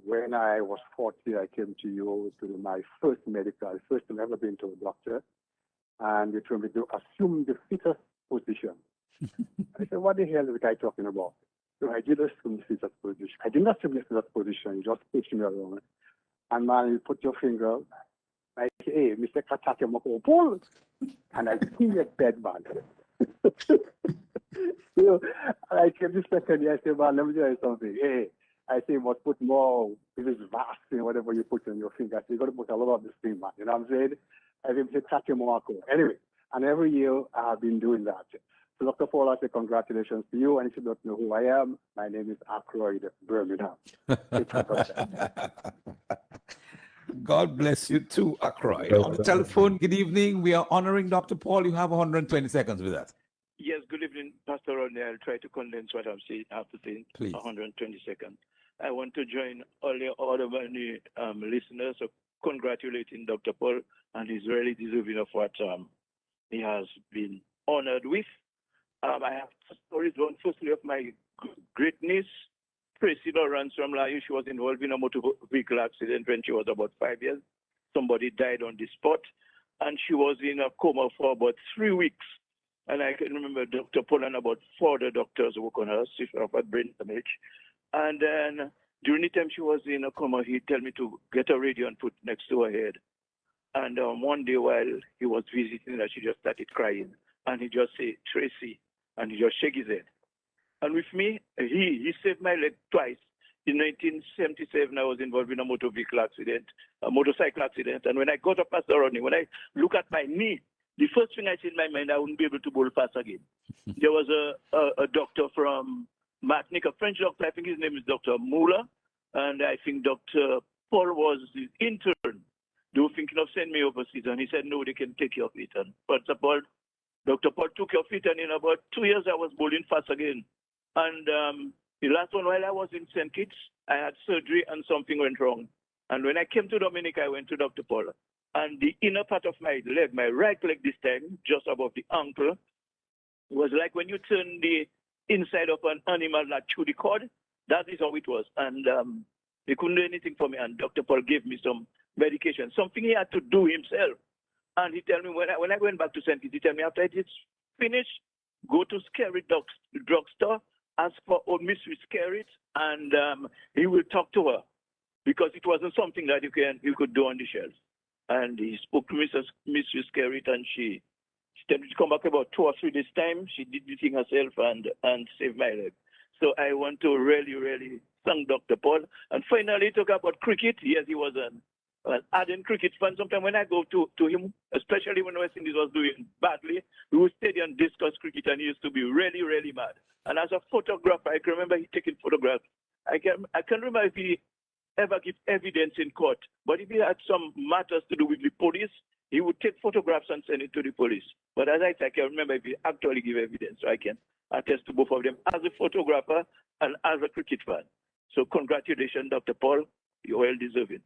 when I was 40, I came to you to do my first medical, first time ever been to a doctor, and they told me to assume the fittest position. I said, what the hell is the guy talking about? So I did assume the fittest position. I did not assume the fittest position, you just pushed me around. And man, you put your finger, like, hey, Mr. Katate Moko, and I see your bed, man. So I came this second year, I said, man, let me tell you something. Hey, I say, must put more, this is vast, whatever you put on your finger. So you got to put a lot of this thing, man. You know what I'm saying? I think it's Tate Moako. Anyway, and every year I have been doing that. So Dr. Paul, I say congratulations to you. And if you don't know who I am, my name is Ackroyd Birmingham. God bless you too, Ackroyd. On the telephone, good evening. We are honoring Dr. Paul. You have 120 seconds with us. Yes, good evening, Pastor Rodney. I'll try to condense what I'm saying. I have to say Please. 120 seconds. I want to join all of my listeners of congratulating Dr. Paul, and he's really deserving of what he has been honored with. I have stories, one firstly of my great niece, Tracy Lawrence from Layu. She was involved in a motor vehicle accident when she was about 5 years. Somebody died on the spot, and she was in a coma for about 3 weeks. And I can remember Dr. Paul and about 4 other doctors work on her, she had brain damage. And then during the time she was in a coma, he'd tell me to get a radio and put next to her head. And one day while he was visiting her, she just started crying. And he just said, Tracy, and he just shook his head. And with me, he saved my leg twice. In 1977, I was involved in a motor vehicle accident, a motorcycle accident. And when I got up Pastor Rodney, when I look at my knee, the first thing I see in my mind, I wouldn't be able to bowl fast again. There was a doctor from Martinique, a French doctor, I think his name is Dr. Muller, and I think Dr. Paul was his intern. They were thinking of sending me overseas, and he said, no, they can take care of it. And Dr. Paul took care of it, and in about 2 years, I was bowling fast again. And the last one, while I was in St. Kitts, I had surgery and something went wrong. And when I came to Dominica, I went to Dr. Paul. And the inner part of my leg, my right leg this time, just above the ankle, was like when you turn the inside of an animal that chew the cord. That is how it was. And they couldn't do anything for me. And Dr. Paul gave me some medication, something he had to do himself. And he told me, when I went back to St. Kitts, he told me, after it's finished, go to Scary drugstore, ask for old Mistress Scarrett, and he will talk to her. Because it wasn't something that you could do on the shelf. And he spoke to Mistress Scarrett, and she told me to come back about 2 or 3 days' time. She did the thing herself and saved my leg. So I want to really, really thank Dr. Paul. And finally, talk about cricket. Yes, he was an ardent cricket fan. Sometimes when I go to him, especially when West Indies was doing badly, we would stay there and discuss cricket, and he used to be really, really mad. And as a photographer, I can remember he taking photographs. I can remember if he ever give evidence in court, but if he had some matters to do with the police, he would take photographs and send it to the police. But as I said, I can remember if he actually give evidence, so I can attest to both of them as a photographer and as a cricket fan. So congratulations, Dr. Paul. You're well deserving.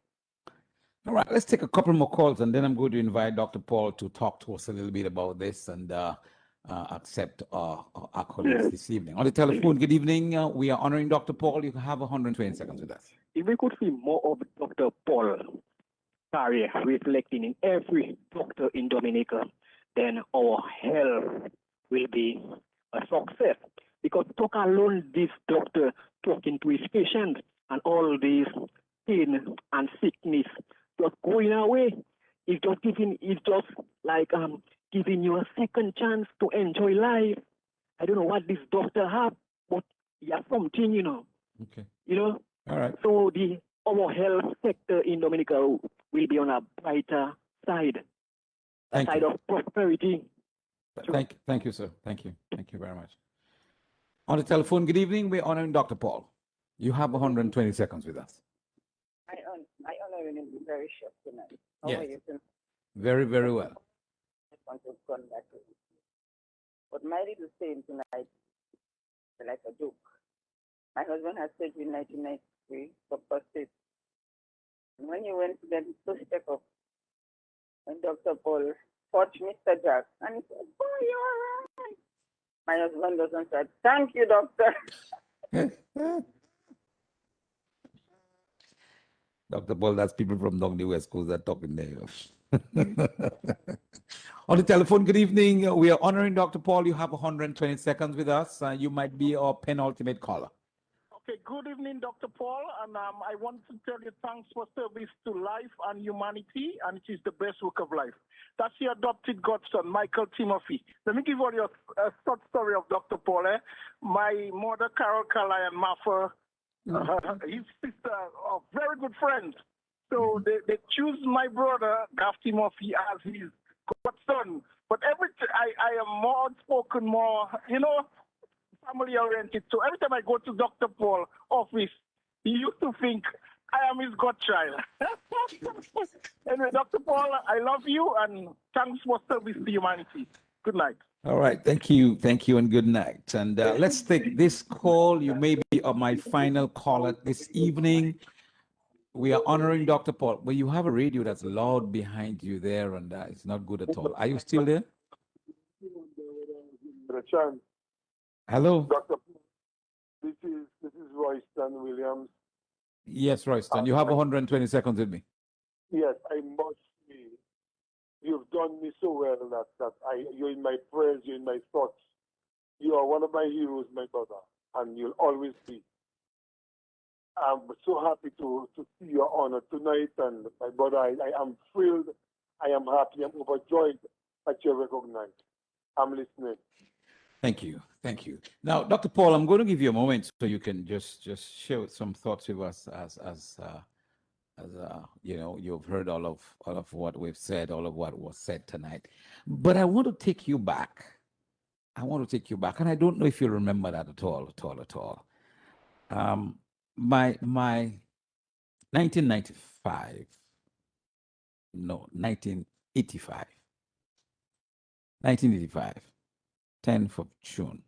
All right, let's take a couple more calls, and then I'm going to invite Dr. Paul to talk to us a little bit about this and accept our colleagues this evening. On the telephone, good evening. We are honoring Dr. Paul. You have 120 seconds with us. If we could see more of Dr. Paul career reflecting in every doctor in Dominica, then our health will be a success. Because talk alone, this doctor talking to his patient and all this pain and sickness just going away. It's just like giving you a second chance to enjoy life. I don't know what this doctor have, but he has something, you know. Okay. You know? All right. So our health sector in Dominica will be on a brighter side, a side of prosperity. Thank you, sir. Thank you. Thank you very much. On the telephone, good evening. We're honoring Dr. Paul. You have 120 seconds with us. I honor him in very short tonight. How Yes. are you, sir? Very, very well. want to congratulate you. But my little saying tonight is like a joke. My husband had surgery in 1993 for prostate. And when he went to get his first checkup, when Dr. Paul touched Mr. Jack, and he said, "Boy, you're all right." My husband doesn't say, "Thank you, doctor." Dr. Paul, that's people from down the West Coast that talking there. On the telephone, good evening. We are honoring Dr. Paul. You have 120 seconds with us. You might be our penultimate caller. Okay, good evening, Dr. Paul, and I want to tell you thanks for service to life and humanity, and it is the best work of life. That's your adopted godson, Michael Timothy. Let me give you a short story of Dr. Paul. My mother, Carol Callahan Maffer, his sister, are very good friends. So they choose my brother, Gav Timothy, as his godson. But I am more outspoken, more, family oriented. So every time I go to Dr. Paul's office, he used to think I am his godchild. Anyway, Dr. Paul, I love you and thanks for service to humanity. Good night. All right. Thank you, and good night. And let's take this call. You may be my final caller this evening. We are honoring Dr. Paul. But you have a radio that's loud behind you there, and it's not good at all. Are you still there? Hello. Dr. This is Royston Williams. Yes, Royston. You have 120 seconds with me. Yes, I must say, you've done me so well that you're in my prayers, you're in my thoughts. You are one of my heroes, my brother, and you'll always be. I'm so happy to see your honor tonight, and my brother, I am thrilled, I am happy, I'm overjoyed that you're recognized. I'm listening. Thank you. Now, Dr. Paul, I'm going to give you a moment so you can just share some thoughts with us as you've heard all of what we've said, all of what was said tonight. But I want to take you back. And I don't know if you remember that at all. My 1995, no, 1985, 10th of June.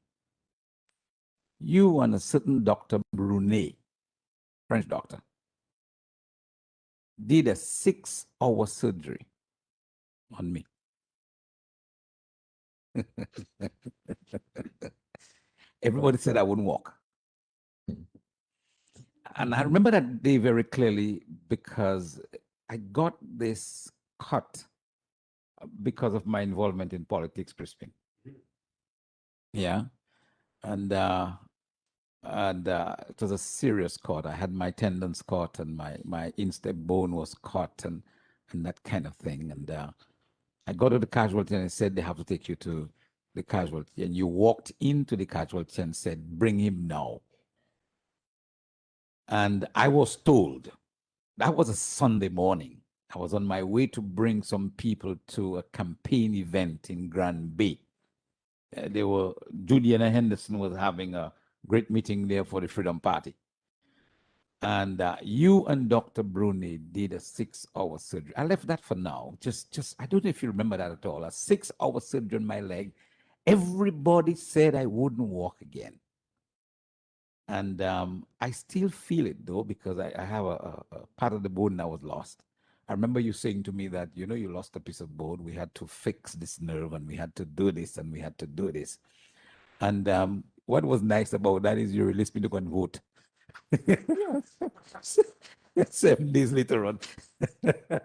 You and a certain Dr. Brunet, French doctor, did a 6-hour surgery on me. Everybody said I wouldn't walk. And I remember that day very clearly because I got this cut because of my involvement in politics, Crispin. Yeah. And it was a serious cut. I had my tendons cut and my instep bone was cut and that kind of thing. And I got to the casualty and I said, they have to take you to the casualty. And you walked into the casualty and said, bring him now. And I was told, that was a Sunday morning. I was on my way to bring some people to a campaign event in Grand Bay. Juliana Henderson was having a great meeting there for the Freedom Party. And you and Dr. Bruni did a 6-hour surgery. I left that for now. Just I don't know if you remember that at all. A 6-hour surgery on my leg. Everybody said I wouldn't walk again. And I still feel it though, because I have a part of the bone that was lost. I remember you saying to me that, you lost a piece of bone. We had to fix this nerve and we had to do this and we had to do this. And what was nice about that is you released me to go and vote. 7 days later on.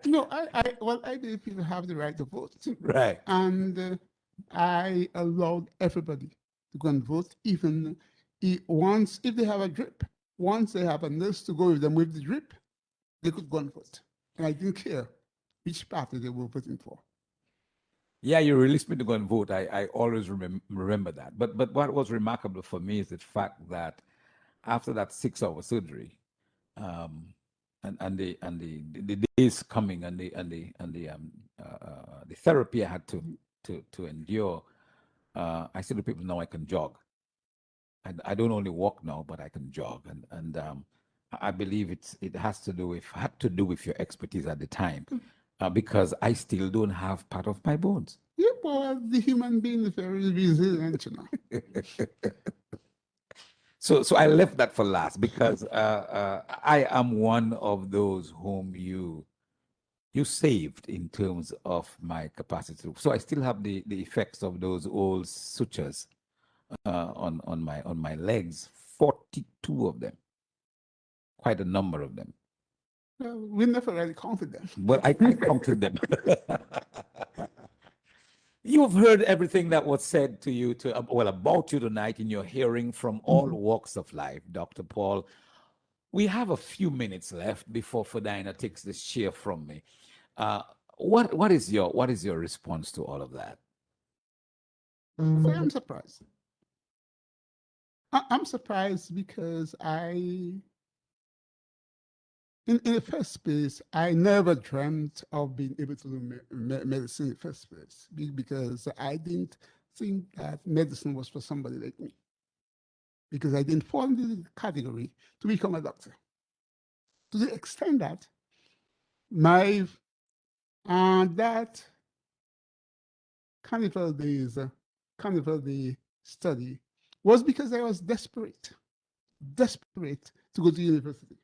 No, I didn't even have the right to vote. Right. And I allowed everybody to go and vote, even if they have a drip. Once they have a nurse to go with them with the drip, they could go and vote. And I didn't care which party they were voting for. Yeah, you released me to go and vote. I always remember that. But what was remarkable for me is the fact that after that 6-hour surgery, and the days coming and the therapy I had to endure, I said to people, now I can jog. And I don't only walk now, but I can jog. And I believe it had to do with your expertise at the time, because I still don't have part of my bones. Yeah, Well, the human being is very resilient, you know. So I left that for last because I am one of those whom you saved in terms of my capacity. So I still have the effects of those old sutures on my legs. 42 of them, quite a number of them. Well, we never really counted them. But I counted them. You've heard everything that was said to you, about you tonight in your hearing from all walks of life, Dr. Paul. We have a few minutes left before Fadina takes this chair from me. What is your response to all of that? So I'm surprised. I'm surprised because in the first place, I never dreamt of being able to do medicine in the first place because I didn't think that medicine was for somebody like me. Because I didn't fall into the category to become a doctor. To the extent that that carnival day study was because I was desperate to go to university.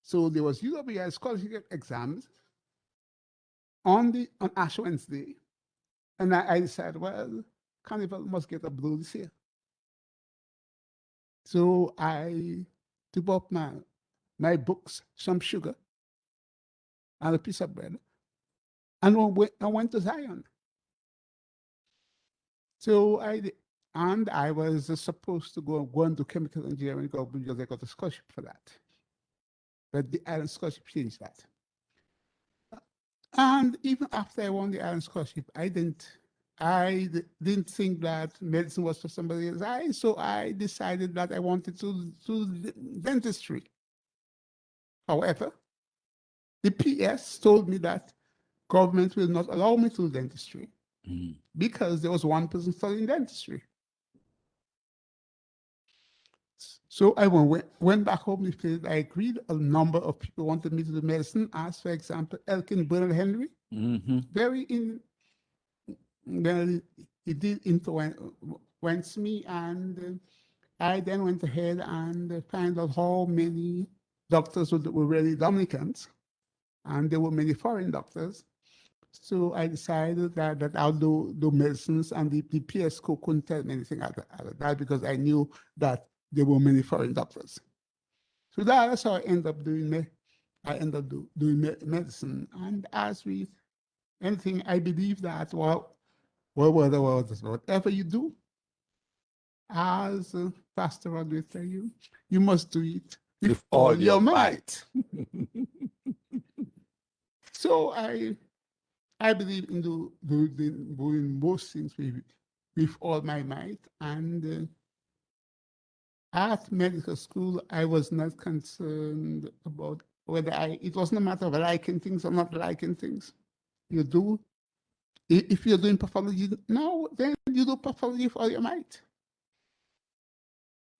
So there was UWI scholarship exams on Ash Wednesday, and I decided, well, Carnival must get a blow this year. So I took up my books, some sugar, and a piece of bread, and I went to Zion. So I was supposed to go into chemical engineering because I got a scholarship for that. But the Island Scholarship changed that. And even after I won the Island Scholarship, I didn't think that medicine was for somebody else. So I decided that I wanted to do dentistry. However, the PS told me that government will not allow me to do dentistry because there was one person studying dentistry. So I went back home because I agreed. A number of people wanted me to do medicine, as for example, Elkin Bernard Henry. Well, it did influence me, and I then went ahead and found out how many doctors were really Dominicans, and there were many foreign doctors. So I decided that I'll do medicines, and the PSCO couldn't tell me anything out of that because I knew that there were many foreign doctors. So that's how I ended up doing medicine. And as with anything, I believe that whatever you do, as Pastor Rod will tell you, you must do it with all your might. So I believe in doing most things with all my might. And at medical school, I was not concerned about whether it wasn't a matter of liking things or not liking things. You do. If you're doing pathology now, then you do pathology with all your might.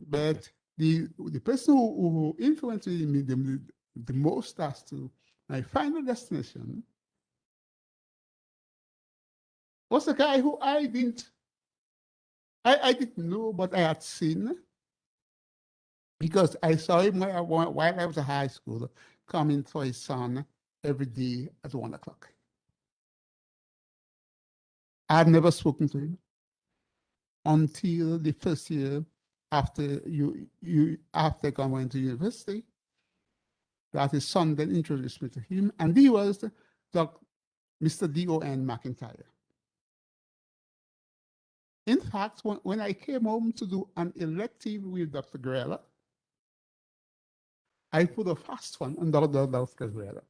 But the person who influenced me the most as to my final destination was a guy who I didn't know, but I had seen because I saw him while I was at high school coming for his son every day at 1 o'clock. I had never spoken to him until the first year after I went to university. That his son then introduced me to him, and he was Mr. D.O.N. McIntyre. In fact, when I came home to do an elective with Dr. Grella, I put a fast one on Dr. Grella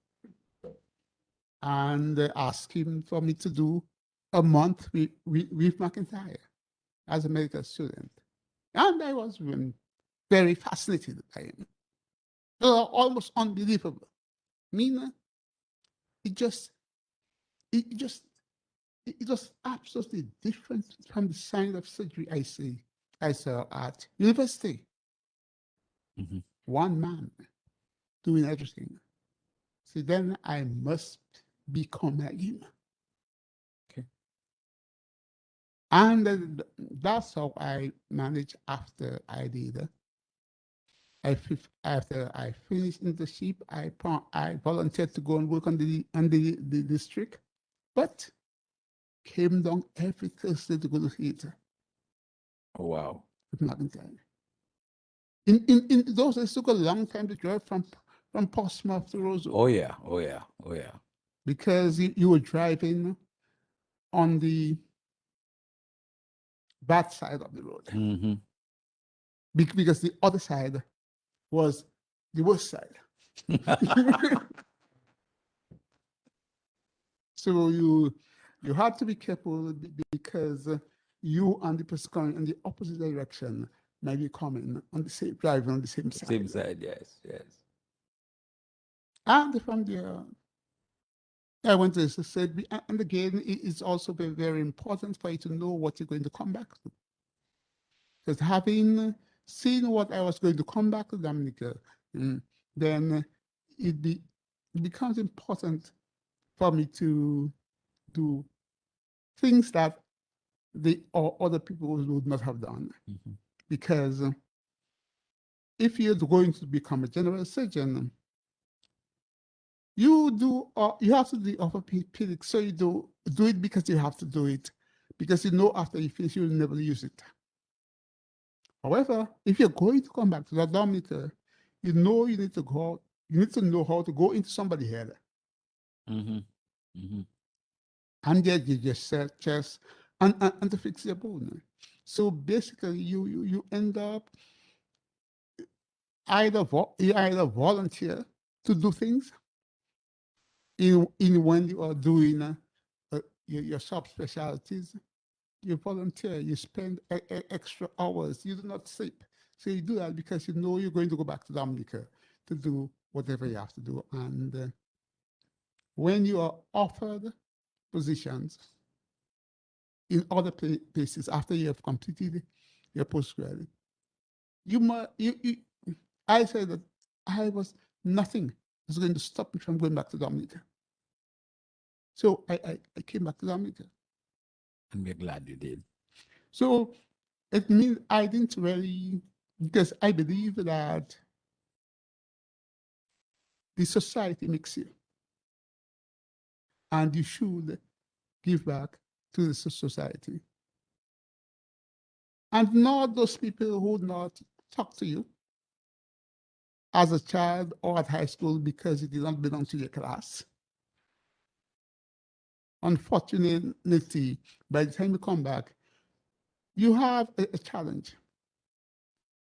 and asked him for me to do a month with McIntyre as a medical student. And I was very fascinated by him. Almost unbelievable. Mina, it was absolutely different from the kind of surgery I saw at university. One man doing everything. So then I must become like him. Okay. And that's how I managed after I did. After I finished internship, I volunteered to go and work on the district, but came down every Thursday to go to theater. Oh, wow. With McIntyre. In those days, it took a long time to drive from Portsmouth to Roseau. Oh, yeah. Oh, yeah. Oh, yeah. Because you were driving on the bad side of the road. Mm-hmm. Because the other side was the worst side. So you had to be careful because you and the person coming in the opposite direction might be coming on the same driving on the same side. Same side, yes, yes. And from there, I went to said, and again, it's also very, very important for you to know what you're going to come back to. Because having seen what I was going to come back to Dominica, then it becomes important for me to do things that the or other people would not have done. Mm-hmm. Because if you're going to become a general surgeon, you have to do orthopedics, so you do it because you have to do it, because you know after you finish you'll never use it. However, if you're going to come back to the Dominica, you know you need to know how to go into somebody's head. Mm-hmm. Mm-hmm. And get your chest and to fix your bone. So basically, you end up you either volunteer to do things in when you are doing your subspecialties. You volunteer, you spend extra hours, you do not sleep. So you do that because you know you're going to go back to Dominica to do whatever you have to do. And when you are offered positions in other places after you have completed your postgrad, I said that nothing was going to stop me from going back to Dominica. So I came back to Dominica. And we're glad you did. So it means I didn't really, because I believe that the society makes you, and you should give back to the society. And not those people who would not talk to you as a child or at high school because you did not belong to your class. Unfortunately, by the time you come back, you have a challenge.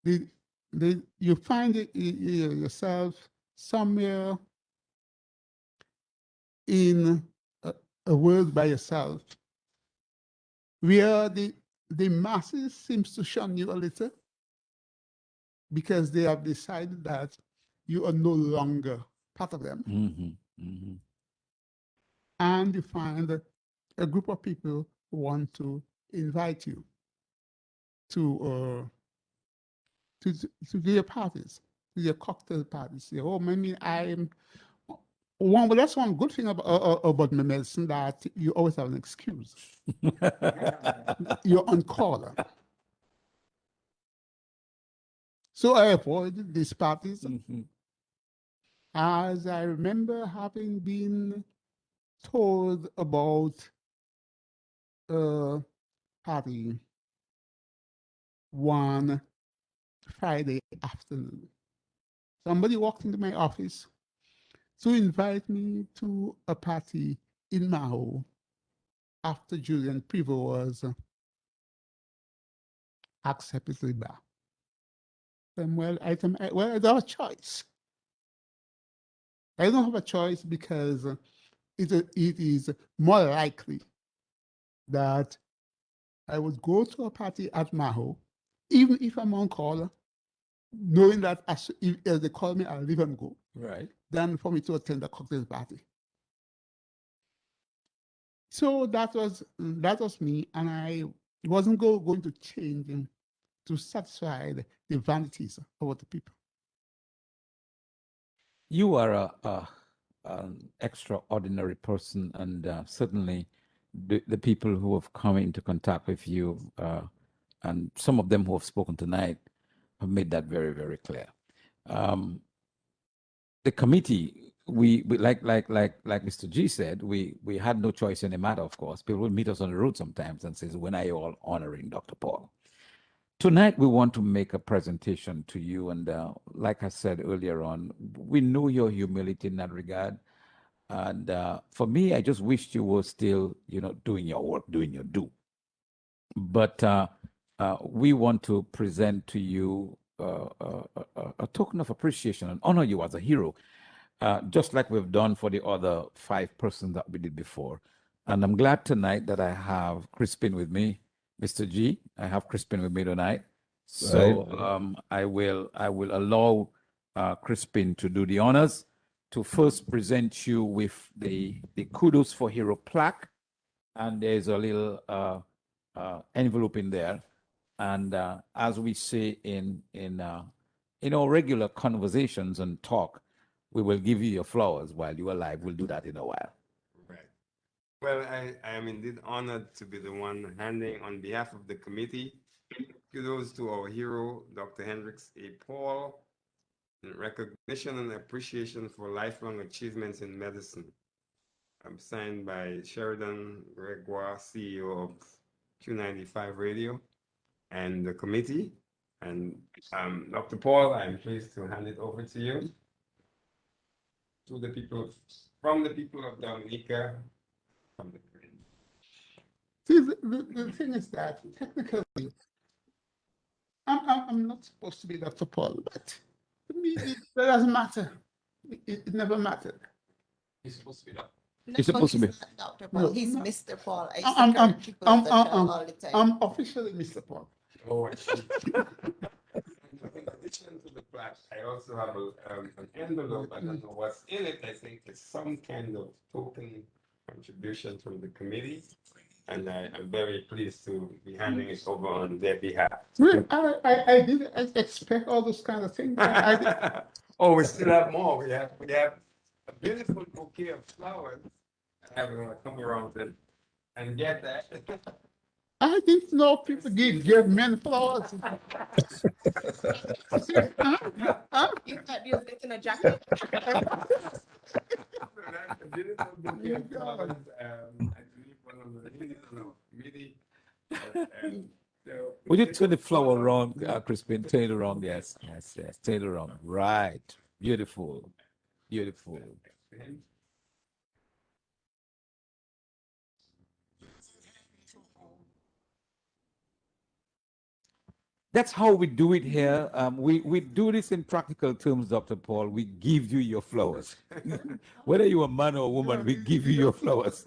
You find yourself somewhere in a world by yourself where the masses seems to shun you a little because they have decided that you are no longer part of them. Mm-hmm. Mm-hmm. And you find a group of people who want to invite you to their parties, to their cocktail parties. Say, oh, maybe but that's one good thing about my medicine, that you always have an excuse. You're on call. So I avoided these parties. Mm-hmm. As I remember having been told about a party one Friday afternoon. Somebody walked into my office to invite me to a party in Maho after Julian Prevost was accepted back. Well, I don't have a choice. I don't have a choice because it is more likely that I would go to a party at Maho, even if I'm on call, knowing that if they call me, I'll leave and go. Right. Than for me to attend a cocktail party. So that was me, and I wasn't going to change to satisfy the vanities of other people. You are an extraordinary person, and certainly the people who have come into contact with you, and some of them who have spoken tonight have made that very, very clear. The committee, we like Mr. G said, we had no choice in the matter. Of course, people will meet us on the road sometimes and says, "When are you all honoring Dr. Paul?" Tonight, we want to make a presentation to you, and like I said earlier on, we know your humility in that regard. And for me, I just wished you were still, doing your work, doing your due. But we want to present to you a token of appreciation and honor you as a hero, just like we've done for the other 5 persons that we did before. And I'm glad tonight that I have Crispin with me, Mr. G. I have Crispin with me tonight. So I will allow Crispin to do the honors to first present you with the Kudos for Hero plaque. And there's a little envelope in there. And as we say in our regular conversations and talk, we will give you your flowers while you are alive. We'll do that in a while. Right. Well, I am indeed honored to be the one handing on behalf of the committee kudos to our hero, Dr. Hendricks A. Paul, in recognition and appreciation for lifelong achievements in medicine. I'm signed by Sheridan Gregoire, CEO of Q95 Radio, and the committee. And Dr. Paul, I'm pleased to hand it over to you, to the people, from the people of Dominica. See, the thing is that technically, I'm not supposed to be Dr. Paul, but to me, it doesn't matter. It never mattered. He's supposed to be Dr. He's supposed to be. Dr. Paul. No, He's no. Mr. Paul. I used to correct people as a child all the time. I'm officially Mr. Paul. Oh, I see. In addition to the plaque, I also have an envelope. I don't know what's in it. I think it's some kind of token contribution from the committee. And I'm very pleased to be handing it over on their behalf. Well, I didn't expect all those kind of things. Oh, we still have more. We have a beautiful bouquet of flowers. I'm going to come around and get that. I didn't know people give men flowers. You thought you was getting a jacket? That's a beautiful bouquet of flowers. I believe one of the leaders of the committee. Would you turn the flower around, Crispin? Turn it around, yes. Turn it around. Right. Beautiful. Beautiful. That's how we do it here. We do this in practical terms, Dr. Paul. We give you your flowers. Whether you're a man or a woman, we give you your flowers.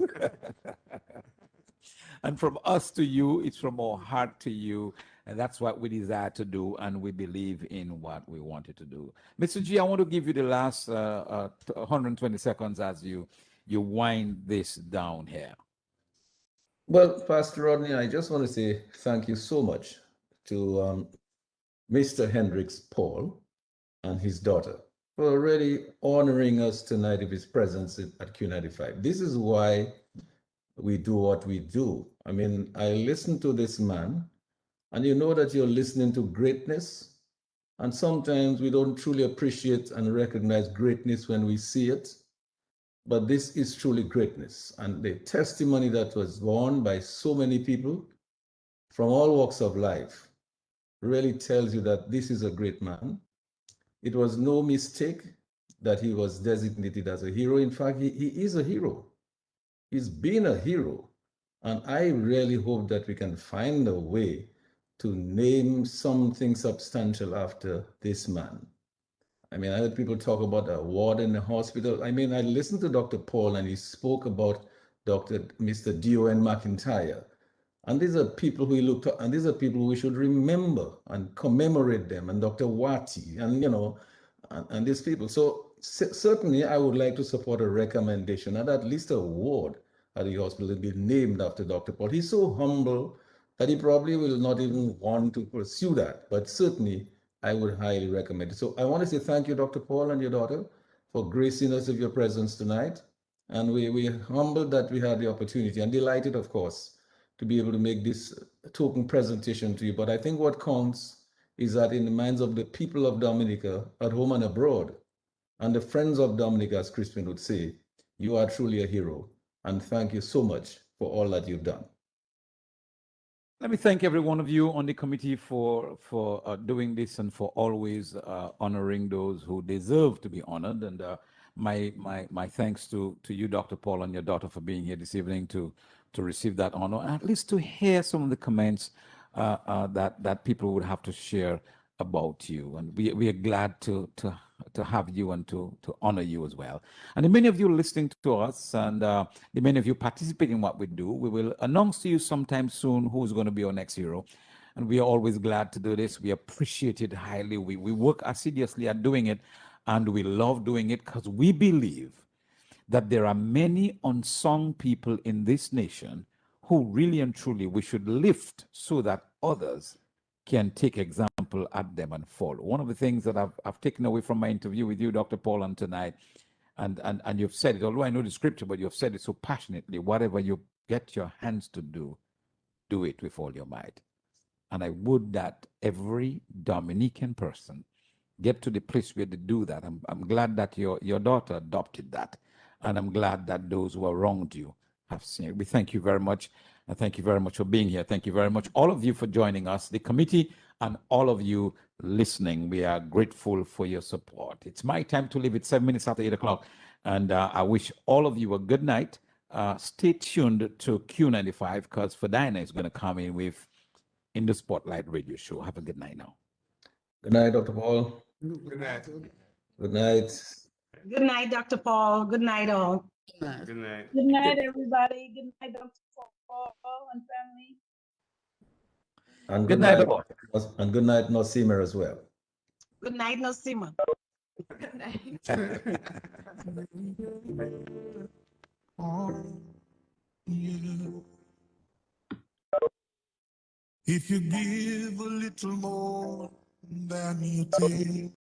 And from us to you, it's from our heart to you. And that's what we desire to do. And we believe in what we wanted to do. Mr. G, I want to give you the last 120 seconds as you wind this down here. Well, Pastor Rodney, I just want to say thank you so much to Mr. Hendricks Paul and his daughter for really honoring us tonight with his presence at Q95. This is why we do what we do. I mean, I listen to this man, and you know that you're listening to greatness, and sometimes we don't truly appreciate and recognize greatness when we see it, but this is truly greatness. And the testimony that was borne by so many people from all walks of life really tells you that this is a great man. It was no mistake that he was designated as a hero. In fact, he is a hero. He's been a hero. And I really hope that we can find a way to name something substantial after this man. I mean, I heard people talk about a ward in the hospital. I mean, I listened to Dr. Paul and he spoke about Mr. D.O.N. McIntyre. And these are people who we look to, and these are people we should remember and commemorate them, and Dr. Wati, and and these people. So certainly I would like to support a recommendation and at least a ward at the hospital be named after Dr. Paul. He's so humble that he probably will not even want to pursue that, but certainly I would highly recommend it. So I want to say thank you, Dr. Paul and your daughter, for gracing us with your presence tonight. And we're humbled that we had the opportunity and delighted, of course, to be able to make this token presentation to you. But I think what counts is that in the minds of the people of Dominica at home and abroad, and the friends of Dominica, as Crispin would say, you are truly a hero. And thank you so much for all that you've done. Let me thank every one of you on the committee for doing this and for always honoring those who deserve to be honored. And my thanks to you, Dr. Paul, and your daughter for being here this evening to receive that honor, and at least to hear some of the comments that people would have to share about you. And we are glad to have you and to honor you as well. And the many of you listening to us and the many of you participating in what we do, we will announce to you sometime soon who's going to be our next hero. And we are always glad to do this. We appreciate it highly. We work assiduously at doing it, and we love doing it because we believe that there are many unsung people in this nation who really and truly we should lift so that others can take example at them and follow. One of the things that I've taken away from my interview with you, Dr. Paul, and tonight, and you've said it, although I know the scripture, but you've said it so passionately, whatever you get your hands to do, do it with all your might. And I would that every Dominican person get to the place where they do that. I'm glad that your daughter adopted that. And I'm glad that those who have wronged you have seen it. We thank you very much. And thank you very much for being here. Thank you very much, all of you, for joining us, the committee, and all of you listening. We are grateful for your support. It's my time to leave. It's 7 minutes after 8 o'clock. And I wish all of you a good night. Stay tuned to Q95 because Fadina is going to come in with In the Spotlight radio show. Have a good night now. Good night, Dr. Paul. Good night. Good night. Good night, Dr. Paul. Good night, all. Good night. Good night, everybody. Good night, Dr. Paul and family. And Good night, all. And good night, Nosimer, as well. Good night, Nosima. Good night. If you give a little more than you take.